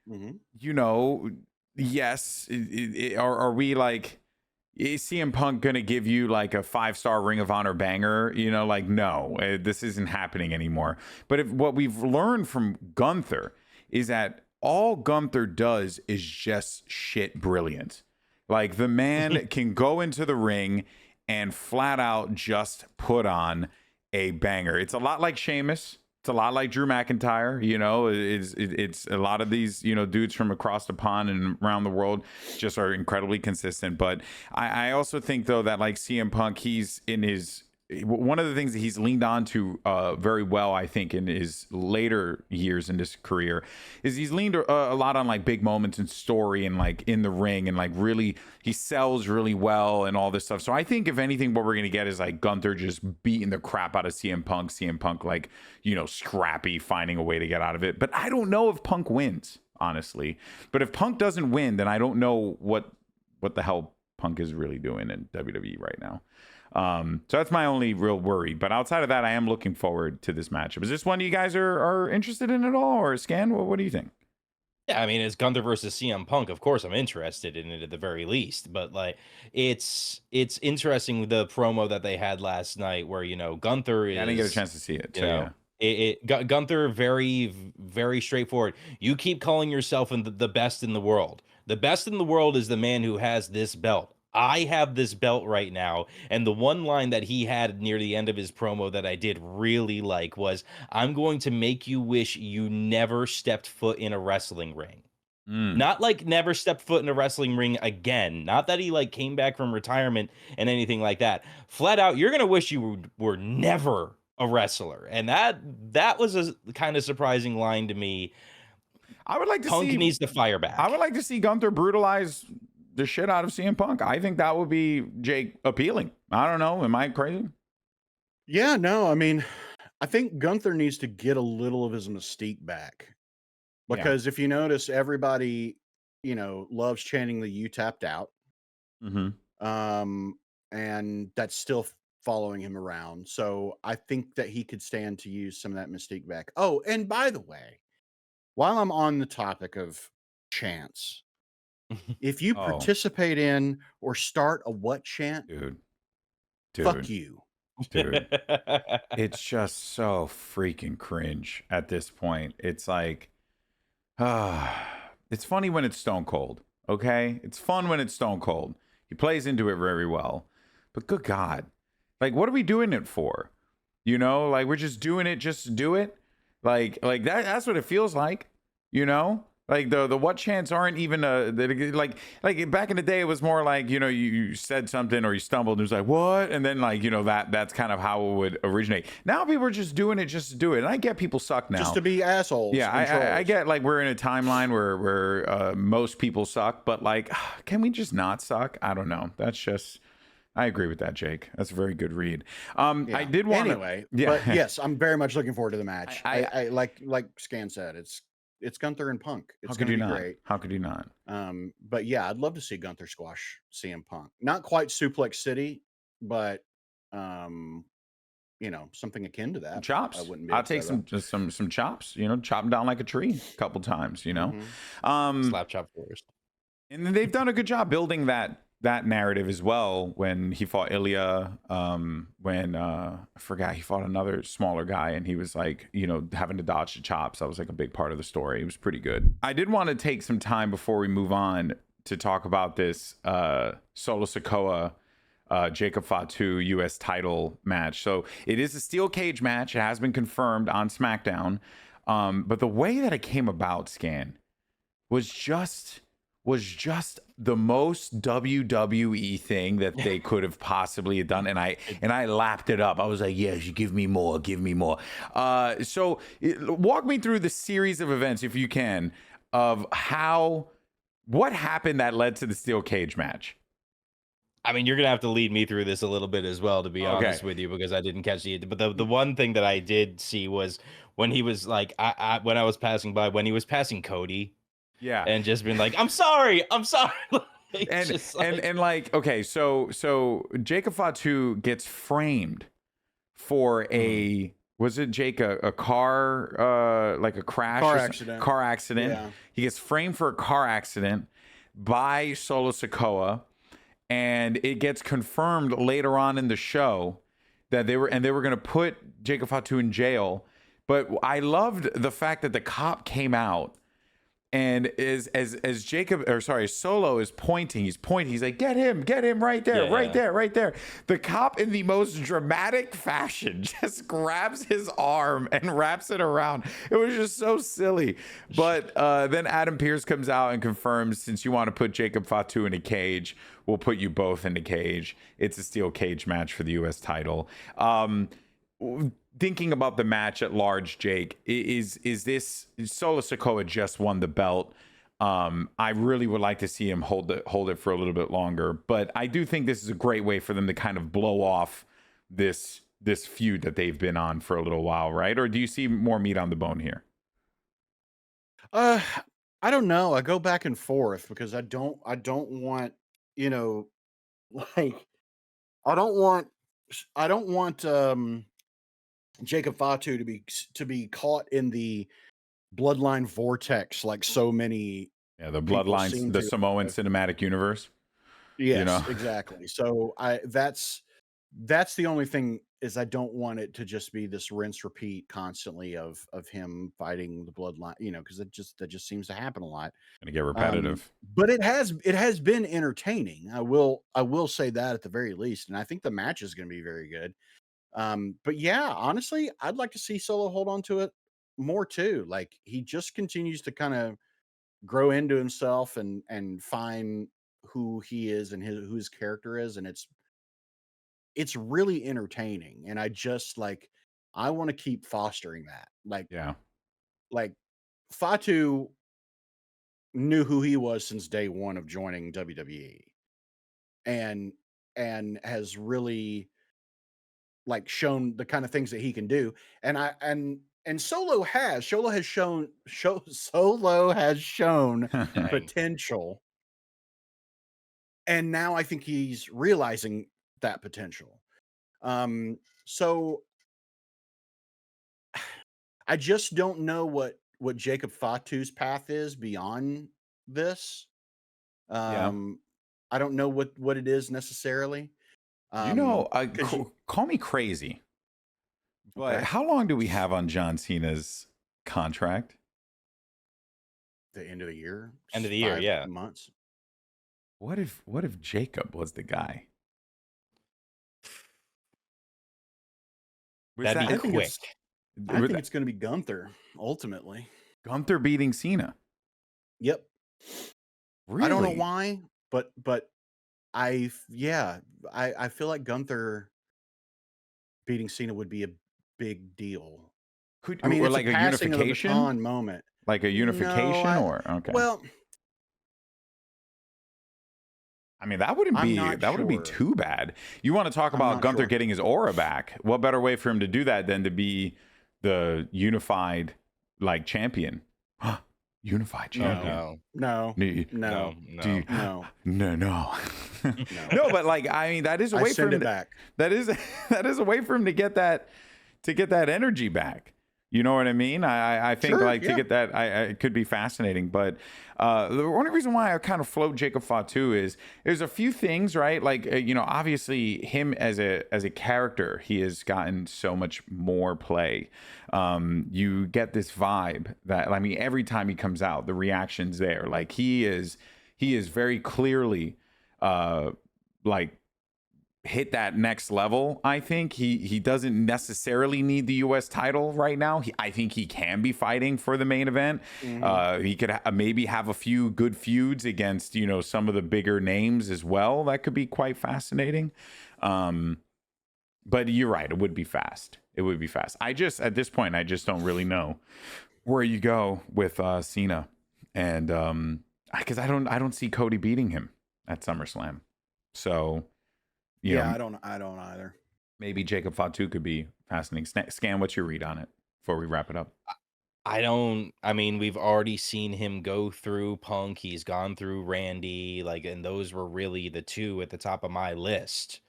Speaker 1: you know, yes, are we like, is CM Punk gonna give you like a 5-star Ring of Honor banger? You know, like, no, this isn't happening anymore. But if what we've learned from Gunther is that all Gunther does is just shit brilliant. Like, the man can go into the ring and flat out just put on a banger. It's a lot like Sheamus. It's a lot like Drew McIntyre. You know, it's a lot of these, you know, dudes from across the pond and around the world just are incredibly consistent. But I also think, though, that like CM Punk, he's in his, one of the things that he's leaned on to very well, I think, in his later years in his career, is he's leaned a lot on like big moments and story and like in the ring, and like really he sells really well and all this stuff. So I think if anything, what we're gonna get is like Gunther just beating the crap out of CM Punk like, you know, scrappy, finding a way to get out of it. But I don't know if Punk wins, honestly. But if Punk doesn't win, then I don't know what the hell Punk is really doing in WWE right now. So that's my only real worry. But outside of that, I am looking forward to this matchup. Is this one you guys are interested in at all, or Scan? What do you think?
Speaker 2: Yeah, I mean, it's Gunther versus CM Punk. Of course, I'm interested in it at the very least. But like, it's interesting with the promo that they had last night, where you know Gunther is.
Speaker 1: I didn't get a chance to see it.
Speaker 2: You know, Gunther very straightforward. You keep calling yourself the best in the world. The best in the world is the man who has this belt. I have this belt right now. And the one line that he had near the end of his promo that I did really like was, I'm going to make you wish you never stepped foot in a wrestling ring. Not like never stepped foot in a wrestling ring again. Not that he like came back from retirement and anything like that. Flat out, you're going to wish you were never a wrestler. And that was a kind of surprising line to me.
Speaker 1: I would like to
Speaker 2: Punk needs to fire back.
Speaker 1: I would like to see Gunther brutalize the shit out of CM Punk. I think that would be, Jake, appealing. I don't know. Am I crazy?
Speaker 3: Yeah, no. I mean, I think Gunther needs to get a little of his mystique back, because if you notice, everybody, you know, loves chanting the "You tapped out," and that's still following him around. So I think that he could stand to use some of that mystique back. Oh, and by the way, while I'm on the topic of chants, if you participate in or start a what chant,
Speaker 1: dude,
Speaker 3: fuck you.
Speaker 1: Dude, it's just so freaking cringe at this point. It's like, it's funny when it's Stone Cold, okay? It's fun when it's Stone Cold. He plays into it very well. But good God, like, what are we doing it for? You know, like, we're just doing it just to do it? Like that's what it feels like, you know? Like the what chants aren't even like back in the day, it was more like, you know, you said something or you stumbled and it was like, what? And then like, you know, that's kind of how it would originate. Now people are just doing it just to do it. And I get people suck now.
Speaker 3: Just to be assholes.
Speaker 1: Yeah, I get like we're in a timeline where most people suck, but like, can we just not suck? I don't know. That's just, I agree with that, Jake. That's a very good read. I did want
Speaker 3: anyway, but yes, I'm very much looking forward to the match. I like Scan said, it's Gunther and Punk. It's going to be great.
Speaker 1: How could you not?
Speaker 3: But yeah, I'd love to see Gunther squash CM Punk. Not quite Suplex City, but you know, something akin to that.
Speaker 1: Chops. I'll take some chops. You know, chop them down like a tree a couple times. You know,
Speaker 2: slap chop first.
Speaker 1: And they've done a good job building that narrative as well. When he fought Ilya, when I forgot, he fought another smaller guy and he was like, you know, having to dodge the chops. That was like a big part of the story. It was pretty good. I did want to take some time before we move on to talk about this Solo Sikoa Jacob Fatu US title match. So it is a steel cage match. It has been confirmed on SmackDown. But the way that it came about, Scan, was just the most WWE thing that they could have possibly done. And I lapped it up. I was like, yes, you give me more. So walk me through the series of events, if you can, of what happened that led to the steel cage match.
Speaker 2: I mean, you're going to have to lead me through this a little bit as well, to be honest with you, because I didn't catch it. But the one thing that I did see was when he was like, when I was passing by, when he was passing Cody. Yeah. And just been like, I'm sorry.
Speaker 1: And like, okay, so Jacob Fatu gets framed for a was it Jake a car like a crash
Speaker 3: Car
Speaker 1: or
Speaker 3: accident.
Speaker 1: car accident?
Speaker 3: Yeah.
Speaker 1: He gets framed for a car accident by Solo Sikoa, and it gets confirmed later on in the show that they were going to put Jacob Fatu in jail. But I loved the fact that the cop came out and as Solo is pointing, he's like, get him right there, right there. The cop, in the most dramatic fashion, just grabs his arm and wraps it around. It was just so silly. But then Adam Pearce comes out and confirms, since you want to put Jacob Fatu in a cage, we'll put you both in a cage. It's a steel cage match for the U.S. title. Thinking about the match at large, Jake, is this Solo Sikoa just won the belt? I really would like to see him hold it for a little bit longer, but I do think this is a great way for them to kind of blow off this feud that they've been on for a little while, right? Or do you see more meat on the bone here?
Speaker 3: I don't know. I go back and forth because I don't want, like I don't want Jacob Fatu to be caught in the bloodline vortex like so many.
Speaker 1: Yeah, the bloodlines, the Samoan cinematic universe.
Speaker 3: Yes, exactly. So that's the only thing, is I don't want it to just be this rinse repeat constantly of him fighting the bloodline, because that just seems to happen a lot.
Speaker 1: Gonna get repetitive.
Speaker 3: But it has been entertaining. I will say that at the very least, and I think the match is going to be very good. But yeah, honestly, I'd like to see Solo hold on to it more too. Like, he just continues to kind of grow into himself and find who he is and who his character is, and it's really entertaining. And I just I want to keep fostering that. Like Fatu knew who he was since day one of joining WWE, and has really shown the kind of things that he can do. And Solo has shown potential. And now I think he's realizing that potential. So I just don't know what Jacob Fatu's path is beyond this. I don't know what it is necessarily.
Speaker 1: Call me crazy, but how long do we have on John Cena's contract?
Speaker 3: The end of the year.
Speaker 2: End of the year,
Speaker 3: 5 months.
Speaker 1: What if Jacob was the guy?
Speaker 2: That'd be quick.
Speaker 3: I think it's going to be Gunther ultimately.
Speaker 1: Gunther beating Cena.
Speaker 3: Yep.
Speaker 1: Really?
Speaker 3: I don't know why, but I feel like Gunther beating Cena would be a big deal.
Speaker 1: I mean, it's like a unification
Speaker 3: moment.
Speaker 1: Like a unification, or okay.
Speaker 3: Well,
Speaker 1: I mean, that wouldn't be too bad. You want to talk about Gunther getting his aura back? What better way for him to do that than to be the unified champion? Unified champion?
Speaker 3: No.
Speaker 1: No, but I mean, that is a way for him back. That is a way for him to get that energy back. You know what I mean? I think to get that, it could be fascinating. But the only reason why I kind of float Jacob Fatu is there's a few things, right? Obviously him as a character, he has gotten so much more play. You get this vibe that, every time he comes out, the reaction's there. He is very clearly hit that next level. I think he doesn't necessarily need the U.S. title right now. I think he can be fighting for the main event. Mm-hmm. He could maybe have a few good feuds against some of the bigger names as well. That could be quite fascinating. But you're right, it would be fast. At this point, I just don't really know where you go with Cena, and because I don't see Cody beating him at SummerSlam. So.
Speaker 3: I don't either.
Speaker 1: Maybe Jacob Fatu could be fascinating. Scan, what's your read on it before we wrap it up?
Speaker 2: We've already seen him go through Punk. He's gone through Randy, and those were really the two at the top of my list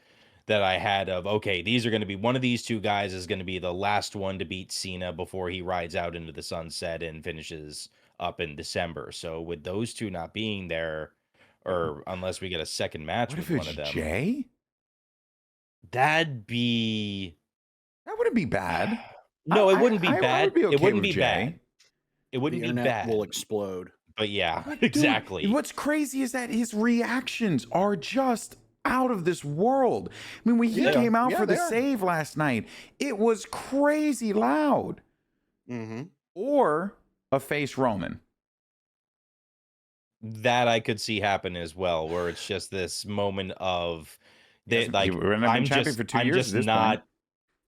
Speaker 2: that I had of, okay, these are going to be, one of these two guys is going to be the last one to beat Cena before he rides out into the sunset and finishes up in December. So with those two not being there, or unless we get a second match
Speaker 1: What
Speaker 2: with
Speaker 1: if
Speaker 2: one
Speaker 1: it's
Speaker 2: of them,
Speaker 1: Jay?
Speaker 2: that'd be
Speaker 1: That wouldn't be bad.
Speaker 2: no, it wouldn't be
Speaker 1: I would
Speaker 2: bad.
Speaker 1: be
Speaker 2: It
Speaker 1: okay
Speaker 2: wouldn't
Speaker 1: with
Speaker 2: be
Speaker 1: Jay.
Speaker 2: bad. It
Speaker 3: The
Speaker 2: wouldn't be
Speaker 3: internet
Speaker 2: bad.
Speaker 3: will explode.
Speaker 2: But yeah,
Speaker 1: But, dude,
Speaker 2: exactly.
Speaker 1: what's crazy is that his reactions are just out of this world. I mean, when he came out for the save last night, it was crazy loud.
Speaker 3: Mm-hmm.
Speaker 1: Or a face Roman.
Speaker 2: That I could see happen as well, where it's just this moment of they
Speaker 1: He
Speaker 2: like
Speaker 1: wouldn't have been champion for 2
Speaker 2: I'm
Speaker 1: years
Speaker 2: just
Speaker 1: at this point.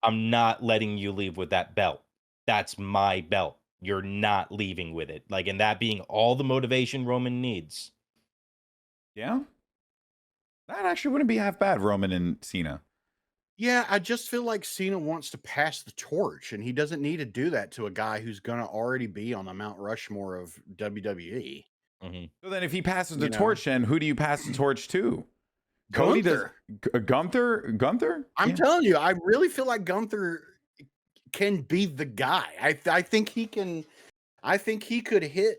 Speaker 2: I'm not letting you leave with that belt. That's my belt. You're not leaving with it. Like, and that being all the motivation Roman needs.
Speaker 1: Yeah. That actually wouldn't be half bad, Roman and Cena.
Speaker 3: Yeah, I just feel like Cena wants to pass the torch, and he doesn't need to do that to a guy who's going to already be on the Mount Rushmore of WWE.
Speaker 2: Mm-hmm.
Speaker 1: So then if he passes the torch, then who do you pass the torch to? Cody does. Gunther?
Speaker 3: I'm telling you, I really feel like Gunther can be the guy. I think he can. I think he could hit,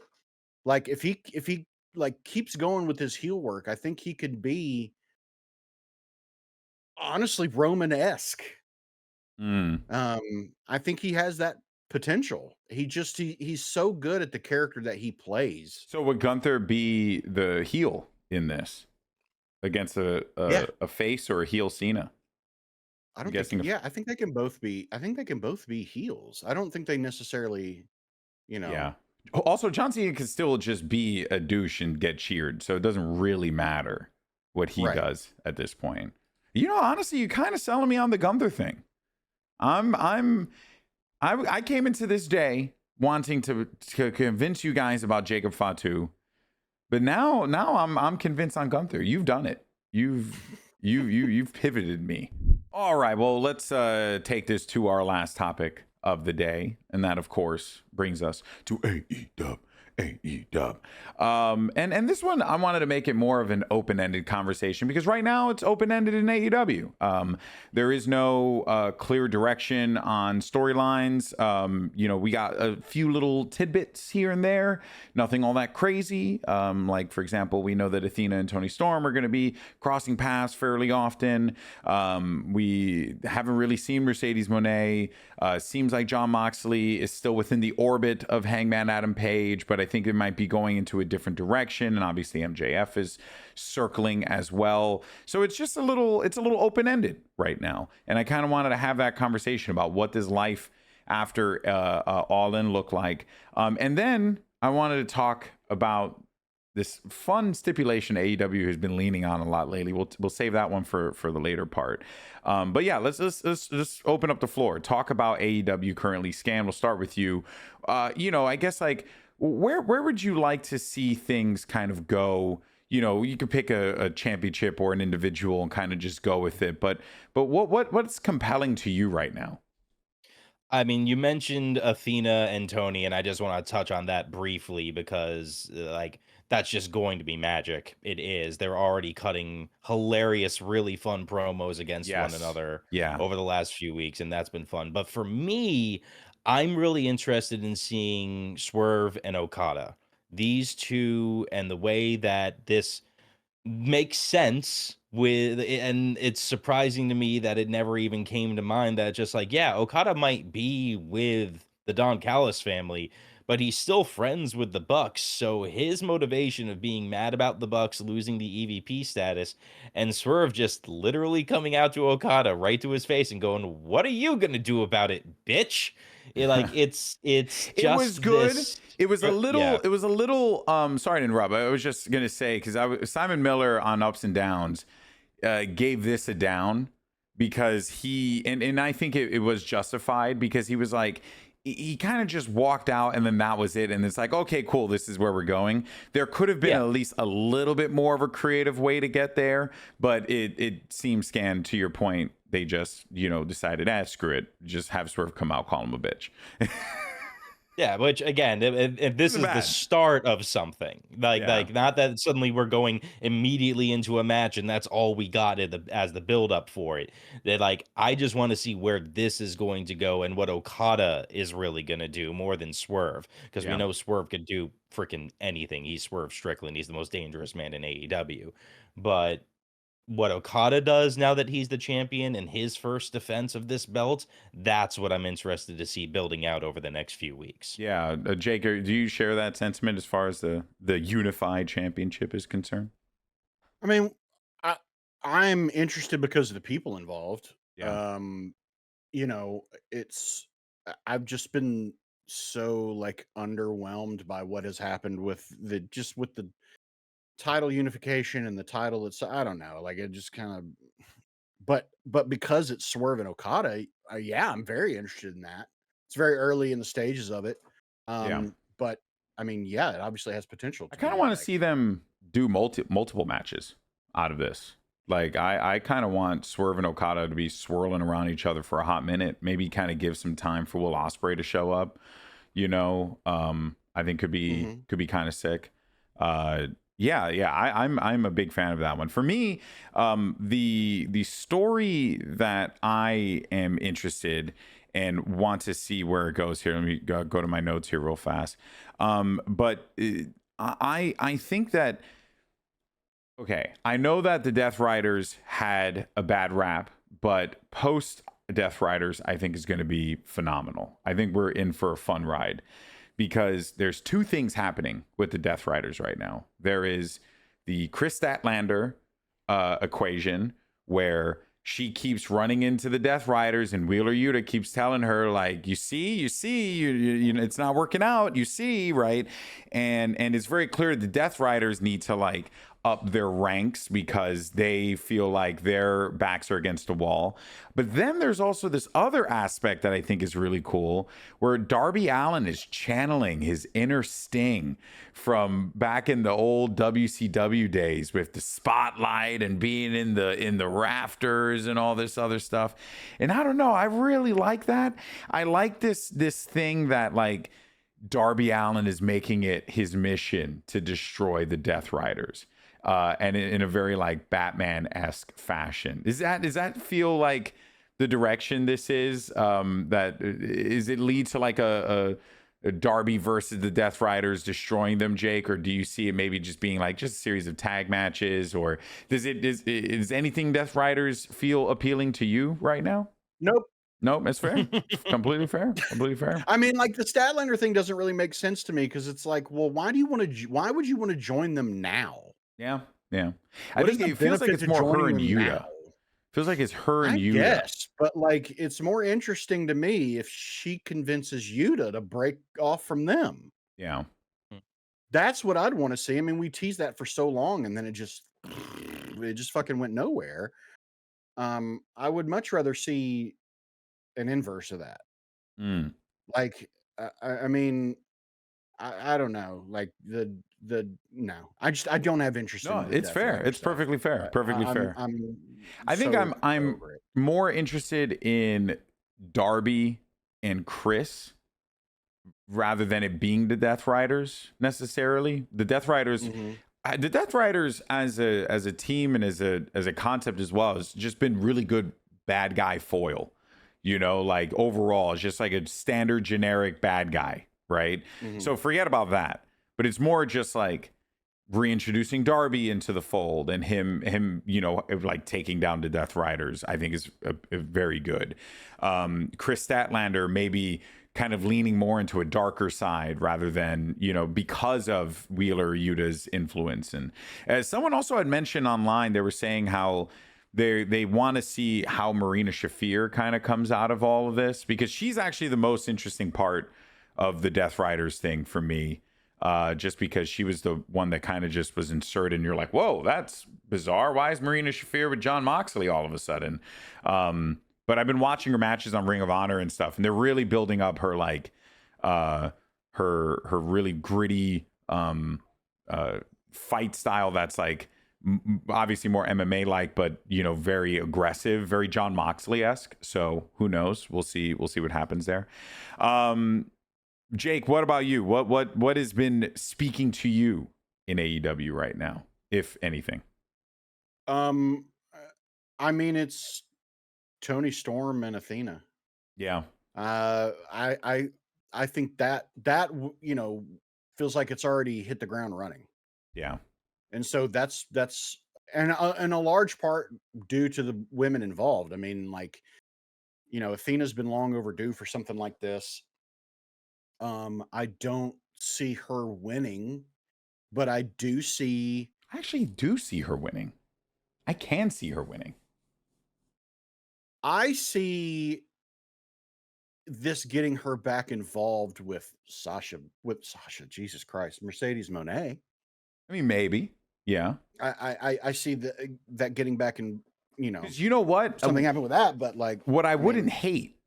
Speaker 3: like, if he like keeps going with his heel work. I think he could be honestly Roman-esque. I think he has that potential. He's so good at the character that he plays.
Speaker 1: So would Gunther be the heel in this against a face or a heel Cena?
Speaker 3: I don't think. Yeah, I think they can both be. I think they can both be heels. I don't think they necessarily,
Speaker 1: Yeah. Also, John Cena can still just be a douche and get cheered, so it doesn't really matter what he does at this point. You know, honestly, you kind of selling me on the Gunther thing. I came into this day wanting to convince you guys about Jacob Fatu, but now I'm convinced on Gunther. You've done it. You've pivoted me. All right, well, let's take this to our last topic of the day, and that, of course, brings us to AEW. And this one, I wanted to make it more of an open-ended conversation because right now it's open-ended in AEW. There is no clear direction on storylines. We got a few little tidbits here and there, nothing all that crazy. Like, for example, we know that Athena and Toni Storm are going to be crossing paths fairly often. We haven't really seen Mercedes Moné. Seems like Jon Moxley is still within the orbit of Hangman Adam Page, but I think it might be going into a different direction, and obviously MJF is circling as well. So it's just a little open-ended right now, and I kind of wanted to have that conversation about what does life after All In look like, and then I wanted to talk about this fun stipulation AEW has been leaning on a lot lately. We'll save that one for the later part. But yeah, let's just open up the floor. Talk about AEW currently. Scan, we'll start with you. I guess, like, where would you like to see things kind of go? You could pick a championship or an individual and kind of just go with it. But what's compelling to you right now?
Speaker 2: I mean, you mentioned Athena and Toni, and I just want to touch on that briefly because, like, that's just going to be magic. It is. They're already cutting hilarious, really fun promos against one another over the last few weeks, and that's been fun. But for me, I'm really interested in seeing Swerve and Okada. These two, and the way that this makes sense and it's surprising to me that it never even came to mind that just like, yeah, Okada might be with the Don Callis family, but he's still friends with the Bucks. So his motivation of being mad about the Bucks losing the EVP status, and Swerve just literally coming out to Okada right to his face and going, "What are you gonna do about it, bitch?" It's just
Speaker 1: it was good. It was a little.
Speaker 2: Yeah.
Speaker 1: It was a little. Sorry to interrupt. I was just gonna say because Simon Miller on Ups and Downs gave this a down because he and I think it was justified because he was like he kind of just walked out and then that was it, and it's like, okay, cool, this is where we're going. There could have been at least a little bit more of a creative way to get there, but it seems, Scan, to your point, they just decided, screw it, just have Swerve come out, call him a bitch.
Speaker 2: Yeah, which again, if this
Speaker 1: Isn't
Speaker 2: is the
Speaker 1: bad.
Speaker 2: start of something,
Speaker 1: Yeah.
Speaker 2: like not that suddenly we're going immediately into a match and that's all we got as the build up for it. That like I just want to see where this is going to go and what Okada is really going to do more than Swerve, because we
Speaker 1: Yeah.
Speaker 2: know Swerve could do freaking anything. He's Swerve Strickland. He's the most dangerous man in AEW, but what Okada does now that he's the champion and his first defense of this belt, that's what I'm interested to see building out over the next few weeks.
Speaker 1: Yeah. Jake, do you share that sentiment as far as the unified championship is concerned?
Speaker 3: I mean, I I'm interested because of the people involved.
Speaker 1: Yeah.
Speaker 3: You know, I've just been so like underwhelmed by what has happened with the title unification and the title. It's I don't know, like it just kind of. But because it's Swerve and Okada, yeah, I'm very interested in that. It's very early in the stages of it,
Speaker 1: Yeah.
Speaker 3: but I mean, yeah, it obviously has potential
Speaker 1: I
Speaker 3: to
Speaker 1: kind of
Speaker 3: be
Speaker 1: want to
Speaker 3: like.
Speaker 1: see them do multiple matches out of this. Like I kind of want Swerve and Okada to be swirling around each other for a hot minute. Maybe kind of give some time for Will Ospreay to show up. I think could be
Speaker 3: Mhm.
Speaker 1: kind of sick. Uh, yeah. I'm a big fan of that one. For me, the story that I am interested and want to see where it goes here. Let me go to my notes here real fast. But I think that okay, I know that the Death Riders had a bad rap, but post Death Riders, I think is going to be phenomenal. I think we're in for a fun ride because there's two things happening with the Death Riders right now. There is the Chris Statlander equation where she keeps running into the Death Riders, and Wheeler Yuta keeps telling her like, you see, you know, it's not working out. You see, right? And it's very clear the Death Riders need to like up their ranks because they feel like their backs are against the wall. But then there's also this other aspect that I think is really cool where Darby Allin is channeling his inner Sting from back in the old WCW days with the spotlight and being in the rafters and all this other stuff. And I don't know, I really like that. I like this thing that like Darby Allin is making it his mission to destroy the Death Riders. And in a very like Batman-esque fashion. Does that feel like the direction this is? That is it lead to like a Darby versus the Death Riders destroying them, Jake, or do you see it maybe just being like just a series of tag matches, or is anything Death Riders feel appealing to you right now?
Speaker 3: Nope.
Speaker 1: Nope, that's fair. Completely fair. Completely fair.
Speaker 3: I mean, like the Statlander thing doesn't really make sense to me because it's like, well, why would you want to join them now?
Speaker 1: Yeah, yeah. I
Speaker 3: What is
Speaker 1: think
Speaker 3: the
Speaker 1: it feels like
Speaker 3: benefit
Speaker 1: it's
Speaker 3: to
Speaker 1: more her
Speaker 3: joining
Speaker 1: and
Speaker 3: them
Speaker 1: Yuta.
Speaker 3: now?
Speaker 1: Feels like it's her and
Speaker 3: I
Speaker 1: Yuta.
Speaker 3: guess, but like it's more interesting to me if she convinces Yuta to break off from them.
Speaker 1: Yeah.
Speaker 3: That's what I'd want to see. I mean, we teased that for so long and then it just fucking went nowhere. I would much rather see an inverse of that.
Speaker 1: Mm.
Speaker 3: Like, I mean, I don't know. Like no, I don't have interest
Speaker 1: No,
Speaker 3: in the
Speaker 1: it's
Speaker 3: Death
Speaker 1: fair.
Speaker 3: Rider
Speaker 1: It's
Speaker 3: stuff.
Speaker 1: perfectly fair. Perfectly fair.
Speaker 3: I'm
Speaker 1: I think
Speaker 3: so
Speaker 1: I'm
Speaker 3: over it.
Speaker 1: more interested in Darby and Chris rather than it being the Death Riders necessarily. The Death Riders,
Speaker 3: Mhm.
Speaker 1: the Death Riders as a team and as a concept as well has just been really good bad guy foil. You know, like overall, it's just like a standard generic bad guy, right?
Speaker 3: Mhm.
Speaker 1: So forget about that. But it's more just like reintroducing Darby into the fold and him, you know, like taking down the Death Riders, I think is a very good. Chris Statlander maybe kind of leaning more into a darker side rather than, you know, because of Wheeler Yuta's influence. And as someone also had mentioned online, they were saying how they want to see how Marina Shafir kind of comes out of all of this because she's actually the most interesting part of the Death Riders thing for me. Just because she was the one that kind of just was inserted and you're like, whoa, that's bizarre. Why is Marina Shafir with Jon Moxley all of a sudden? But I've been watching her matches on Ring of Honor and stuff, and they're really building up her like her really gritty fight style that's like obviously more MMA like, but you know, very aggressive, very Jon Moxley esque. So who knows? We'll see what happens there. Jake, what about you? What has been speaking to you in AEW right now, if anything?
Speaker 3: I mean, it's Toni Storm and Athena.
Speaker 1: Yeah.
Speaker 3: I think that feels like it's already hit the ground running.
Speaker 1: Yeah.
Speaker 3: And so that's and a large part due to the women involved. I mean, like, Athena's been long overdue for something like this. I don't see her winning, but I do see.
Speaker 1: I actually do see her winning. I can see her winning.
Speaker 3: I see this getting her back involved with Sasha. Jesus Christ, Mercedes Moné.
Speaker 1: I mean, maybe. Yeah.
Speaker 3: I see that getting back in.
Speaker 1: Because you know what?
Speaker 3: Something happened with that, but like,
Speaker 1: what I wouldn't hate,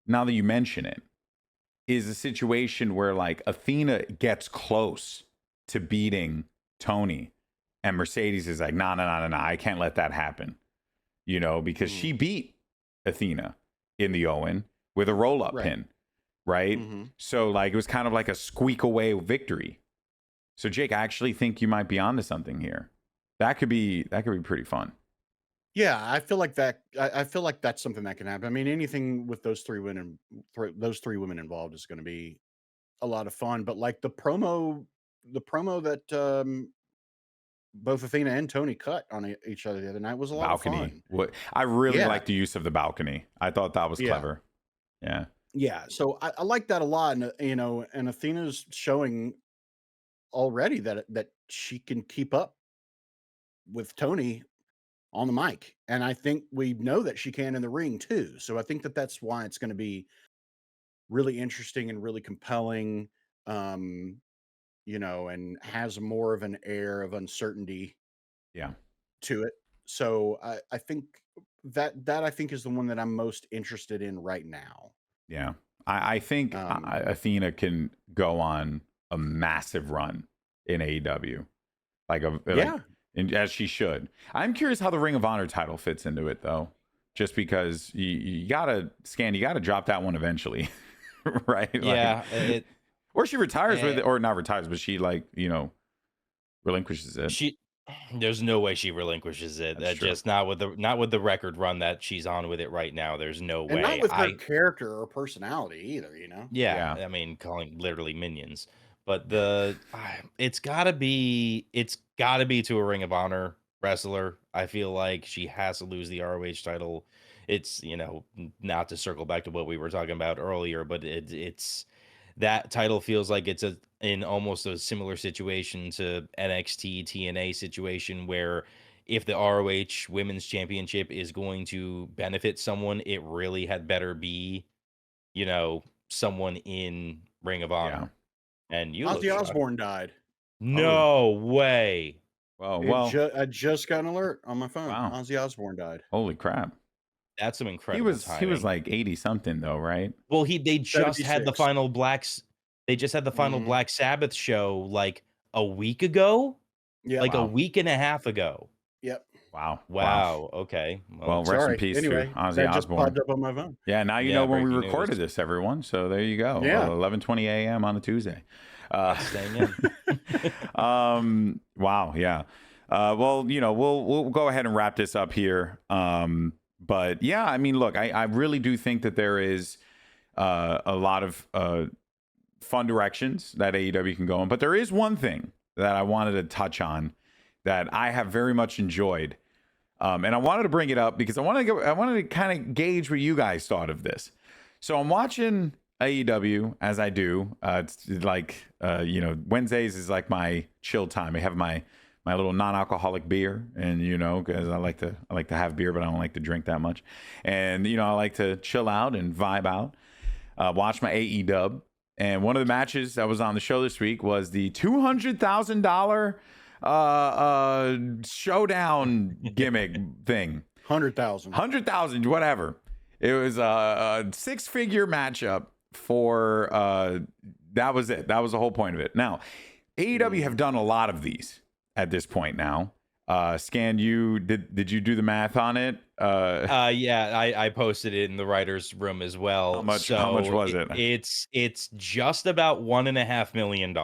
Speaker 1: now that you mention it, is a situation where like Athena gets close to beating Toni, and Mercedes is like, no, I can't let that happen. Because she beat Athena in the Owen with a roll-up pin, right?
Speaker 3: Mm-hmm.
Speaker 1: So like it was kind of like a squeak away victory. So Jake, I actually think you might be onto something here. That could be pretty fun.
Speaker 3: Yeah, I feel like that. I feel like that's something that can happen. I mean, anything with those three women involved is going to be a lot of fun. But like the promo that both Athena and Toni cut on each other the other night was a lot of fun.
Speaker 1: I really like the use of the balcony. I thought that was clever. Yeah.
Speaker 3: Yeah. So I like that a lot, and and Athena's showing already that she can keep up with Toni on the mic, and I think we know that she can in the ring too. So I think that's why it's going to be really interesting and really compelling, and has more of an air of uncertainty to it. So I think that I think is the one that I'm most interested in right now.
Speaker 1: Yeah. I think Athena can go on a massive run in AEW. And as she should. I'm curious how the Ring of Honor title fits into it, though. Just because you gotta drop that one eventually, right?
Speaker 2: Yeah.
Speaker 1: Or she retires with it, or not retires, but she relinquishes it.
Speaker 2: There's no way she relinquishes it. That's just not with the record run that she's on with it right now. There's no way.
Speaker 3: And not with her character or personality either,
Speaker 2: Yeah. I mean, calling literally minions. But it's gotta be to a Ring of Honor wrestler. I feel like she has to lose the ROH title. It's, not to circle back to what we were talking about earlier, but it's that title feels like it's in almost a similar situation to NXT TNA situation, where if the ROH Women's Championship is going to benefit someone, it really had better be, someone in Ring of Honor.
Speaker 1: Yeah.
Speaker 2: And
Speaker 3: Ozzy Osbourne died.
Speaker 2: No way.
Speaker 1: Well,
Speaker 3: I just got an alert on my phone.
Speaker 1: Wow.
Speaker 3: Ozzy Osbourne died.
Speaker 1: Holy crap.
Speaker 2: That's some incredible timing.
Speaker 1: He was like 80 something though, right?
Speaker 2: Well, they just had the
Speaker 3: 76.
Speaker 2: final Black Sabbath show like a week ago.
Speaker 3: Yeah.
Speaker 2: Like a week and a half ago.
Speaker 3: Yep.
Speaker 1: Wow.
Speaker 2: Okay.
Speaker 1: Well, rest in peace to Ozzy
Speaker 3: that just
Speaker 1: Osbourne.
Speaker 3: popped up on my phone.
Speaker 1: Yeah, now you know when we recorded this, everyone. So there you go.
Speaker 3: Yeah.
Speaker 1: 11:20 a.m. on a Tuesday.
Speaker 2: Staying in.
Speaker 1: Wow. Yeah. Well, we'll go ahead and wrap this up here. But yeah, I mean, look, I really do think that there is a lot of fun directions that AEW can go in. But there is one thing that I wanted to touch on that I have very much enjoyed. And I wanted to bring it up because I wanted to kind of gauge what you guys thought of this. So I'm watching AEW as I do. It's like Wednesdays is like my chill time. I have my little non-alcoholic beer, and because I like to have beer, but I don't like to drink that much. And I like to chill out and vibe out. Watch my AEW. And one of the matches that was on the show this week was the $200,000 showdown gimmick thing.
Speaker 3: 100,000,
Speaker 1: whatever. It was a six-figure matchup for that was it. That was the whole point of it. Now, AEW have done a lot of these at this point now. Scan, you did you do the math on it?
Speaker 2: Yeah, I posted it in the writers' room as well.
Speaker 1: How much was it?
Speaker 2: It's just about $1.5 million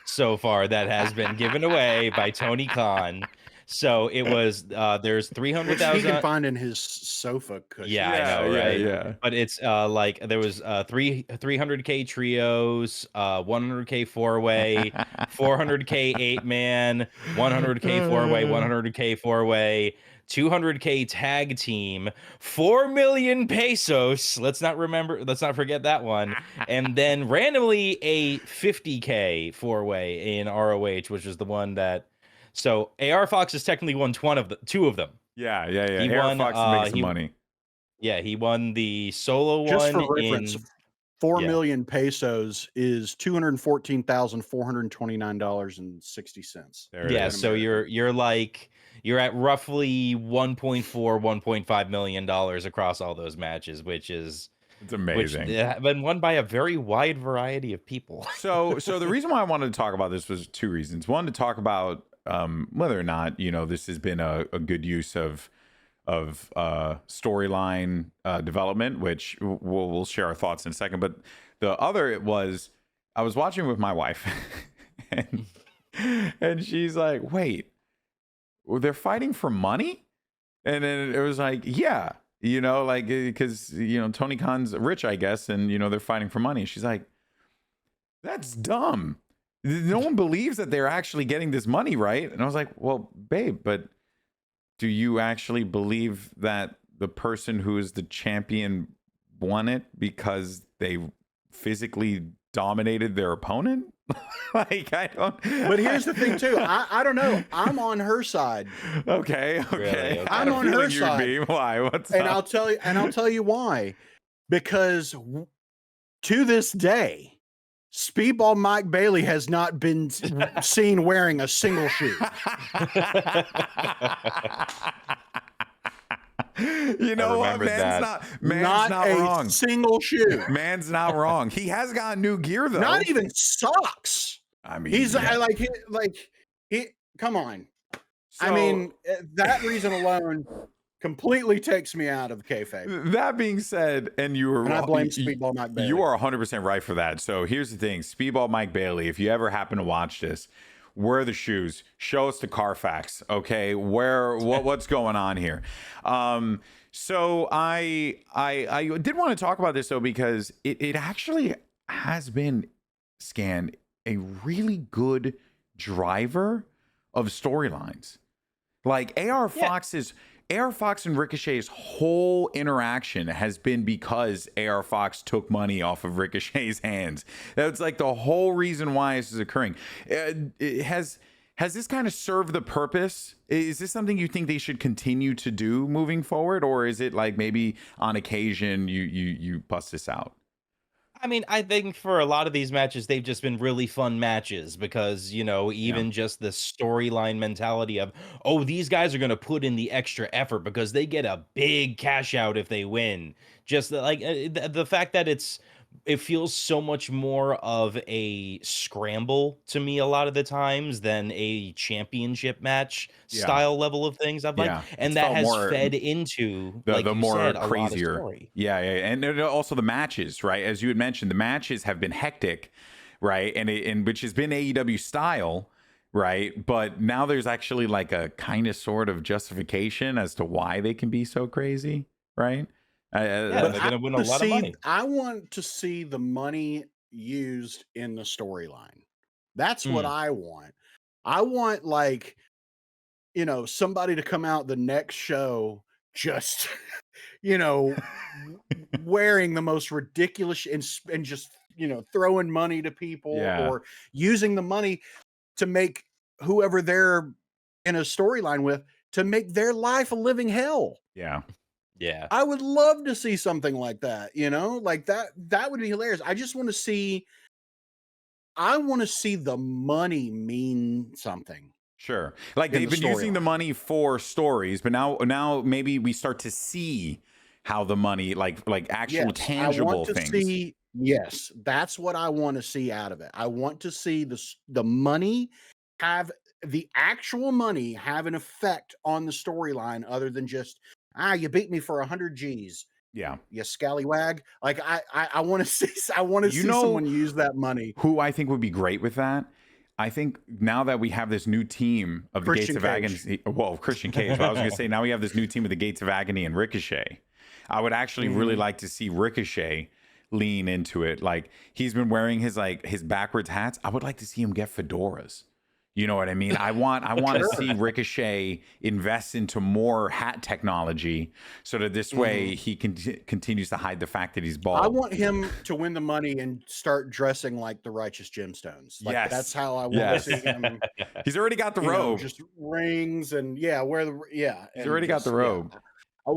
Speaker 2: so far that has been given away by Tony Khan. So it was there's
Speaker 3: Which he
Speaker 2: 300,000.
Speaker 3: can find in his sofa cushion.
Speaker 2: Yeah, I know, right? But it's like there was 300K trios, 100K 4-way, 400K 8-man, 100K 4-way, 100K 4-way, 200K tag team, 4 million pesos. Let's not forget that one. And then randomly a 50K 4-way in ROH, which is the one that. So AR Fox has technically won two of them.
Speaker 1: Yeah.
Speaker 2: He
Speaker 1: AR
Speaker 2: won,
Speaker 1: Fox makes some money.
Speaker 2: Yeah, he won the solo
Speaker 3: Just
Speaker 2: one
Speaker 3: for reference,
Speaker 2: in
Speaker 3: 4 million pesos is $214,429.60.
Speaker 2: Yeah, so you're at roughly 1.4, $1.5 million across all those matches, which is
Speaker 1: it's amazing.
Speaker 2: Which been won by a very wide variety of people.
Speaker 1: So the reason why I wanted to talk about this was two reasons. One, to talk about whether or not this has been a good use of storyline development, which we'll share our thoughts in a second. But the other was I was watching with my wife, and she's like, "Wait, they're fighting for money?" And then it was like, "Yeah, like because Tony Khan's rich, I guess, and they're fighting for money." She's like, "That's dumb. No one believes that they're actually getting this money, right?" And I was like, "Well, babe, but do you actually believe that the person who is the champion won it because they physically dominated their opponent?" Like, I don't.
Speaker 3: But here's the thing too. I don't know. I'm on her side.
Speaker 1: Okay.
Speaker 2: Really? Okay.
Speaker 3: I'm on her side.
Speaker 1: Why? What's
Speaker 3: and
Speaker 1: up?
Speaker 3: I'll tell you why. Because to this day, Speedball Mike Bailey has not been seen wearing a single shoe.
Speaker 1: You know what? Man's not wrong.
Speaker 3: Single shoe.
Speaker 1: Man's not wrong. He has got new gear though.
Speaker 3: Not even socks.
Speaker 1: I mean,
Speaker 3: he's he. Come on.
Speaker 1: So,
Speaker 3: I mean, that reason alone completely takes me out of kayfabe.
Speaker 1: That being said, and you were,
Speaker 3: and I blame Speedball Mike Bailey.
Speaker 1: You are 100% right for that. So here's the thing, Speedball Mike Bailey. If you ever happen to watch this, where are the shoes? Show us the Carfax, okay? What's going on here? So I did want to talk about this though because it actually has been, Scan, a really good driver of storylines. Like AR Fox and Ricochet's whole interaction has been because AR Fox took money off of Ricochet's hands. That's like the whole reason why this is occurring. Has this kind of served the purpose? Is this something you think they should continue to do moving forward, or is it like maybe on occasion you bust this out?
Speaker 2: I mean, I think for a lot of these matches, they've just been really fun matches because, even just the storyline mentality of, oh, these guys are going to put in the extra effort because they get a big cash out if they win. Just like the fact that it feels so much more of a scramble to me a lot of the times than a championship match style level of things. And that has fed into
Speaker 1: the more
Speaker 2: said,
Speaker 1: crazier.
Speaker 2: A lot of story.
Speaker 1: Yeah. And also the matches, right? As you had mentioned, the matches have been hectic, right? And which has been AEW style, right? But now there's actually like a kind of sort of justification as to why they can be so crazy, right?
Speaker 2: They're going to win a lot of money.
Speaker 3: I want to see the money used in the storyline. That's what I want. I want somebody to come out the next show just, wearing the most ridiculous and just, throwing money to people or using the money to make whoever they're in a storyline with to make their life a living hell.
Speaker 1: Yeah.
Speaker 2: Yeah.
Speaker 3: I would love to see something like that, like that would be hilarious. I want to see the money mean something.
Speaker 1: Sure. Like they've been using the money for stories, but now maybe we start to see how the money, like actual tangible things.
Speaker 3: Yes, that's what I want to see out of it. I want to see the money have the actual money have an effect on the storyline other than just, you beat me for 100 G's.
Speaker 1: Yeah.
Speaker 3: You scallywag. Like I want to see someone use that money.
Speaker 1: Who I think would be great with that? I think now that we have this new team of the Gates of Agony, well, Christian Cage, but I was going to say now we have this new team of the Gates of Agony and Ricochet. I would actually really like to see Ricochet lean into it. Like he's been wearing his backwards hats. I would like to see him get fedoras. You know what I mean? I want to see Ricochet invest into more hat technology so that this way he continues to hide the fact that he's bald.
Speaker 3: I want him to win the money and start dressing like the Righteous Gemstones. Like that's how I want to see him.
Speaker 1: He's already got the robe.
Speaker 3: Just rings and he's
Speaker 1: already got the robe.
Speaker 3: I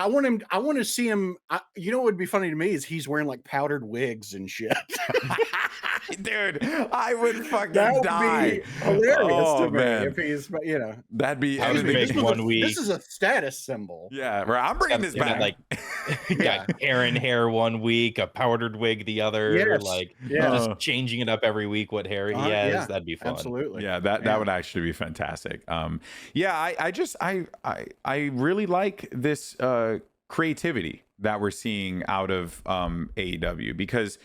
Speaker 3: want to see him. You know what would be funny to me is he's wearing like powdered wigs and shit.
Speaker 1: Dude, I would fucking
Speaker 3: die. Be hilarious to me if he's,
Speaker 1: that'd be
Speaker 2: week.
Speaker 3: This is a status symbol.
Speaker 1: Yeah, right. I'm bringing this back.
Speaker 2: Like, got Aaron hair one week, a powdered wig the other. Just changing it up every week. What hair he has, that'd be fun.
Speaker 3: Absolutely.
Speaker 1: Yeah, that would actually be fantastic. I really like this creativity that we're seeing out of AEW because.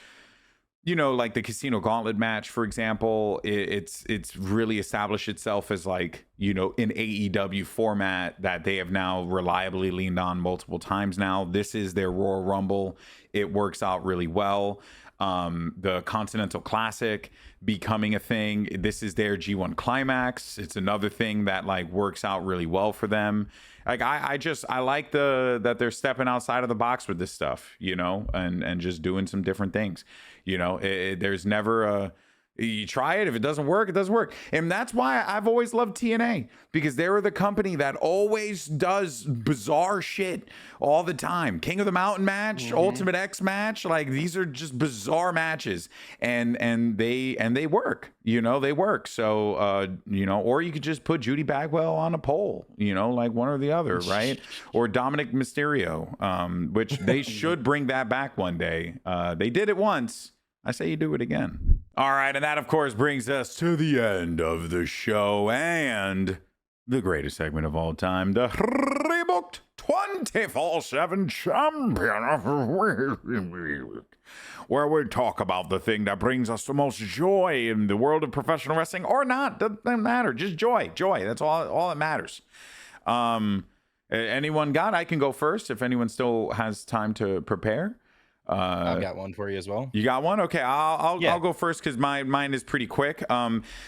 Speaker 1: Like the Casino Gauntlet match, for example, it's really established itself as an AEW format that they have now reliably leaned on multiple times now. This is their Royal Rumble. It works out really well. The Continental Classic becoming a thing. This is their G1 Climax. It's another thing that works out really well for them. Like I like that they're stepping outside of the box with this stuff, and just doing some different things. There's never you try it. If it doesn't work, it doesn't work. And that's why I've always loved TNA, because they were the company that always does bizarre shit all the time. King of the Mountain match, Ultimate X match. Like these are just bizarre matches and they work, they work. So, or you could just put Judy Bagwell on a pole, like one or the other, right? Or Dominic Mysterio, which they should bring that back one day. They did it once. I say you do it again. All right, and that, of course, brings us to the end of the show and the greatest segment of all time, the Rebooked 24/7 Champion of the Week, where we talk about the thing that brings us the most joy in the world of professional wrestling, or not. Doesn't matter. Just joy. That's all that matters. Anyone got? I can go first if anyone still has time to prepare.
Speaker 2: I've got one for you as well.
Speaker 1: You got one? Okay, I'll go first because mine is pretty quick.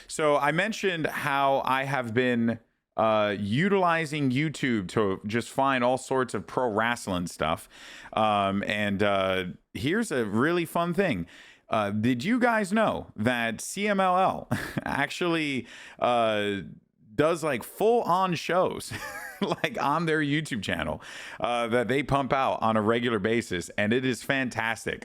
Speaker 1: So I mentioned how I have been utilizing YouTube to just find all sorts of pro wrestling stuff. And here's a really fun thing. Did you guys know that CMLL actually does full on shows on their YouTube channel that they pump out on a regular basis, and it is fantastic.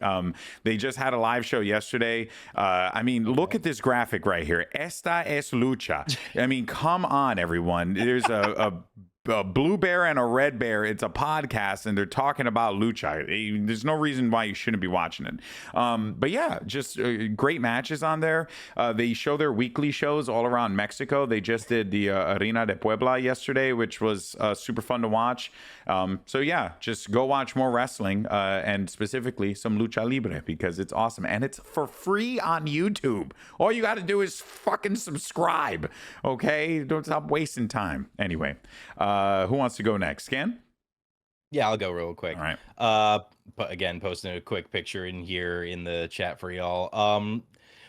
Speaker 1: They just had a live show yesterday. Look at this graphic right here. Esta es lucha. Come on, everyone. There's a blue bear and a red bear. It's a podcast and they're talking about lucha. There's no reason why you shouldn't be watching it. But yeah, just great matches on there. They show their weekly shows all around Mexico. They just did the Arena de Puebla yesterday, which was super fun to watch. So yeah, just go watch more wrestling and specifically some lucha libre because it's awesome and it's for free on YouTube. All you got to do is fucking subscribe. Okay, don't stop wasting time. Anyway, who wants to go next? Scan?
Speaker 2: Yeah, I'll go real quick.
Speaker 1: All right.
Speaker 2: But again, posting a quick picture in here in the chat for y'all.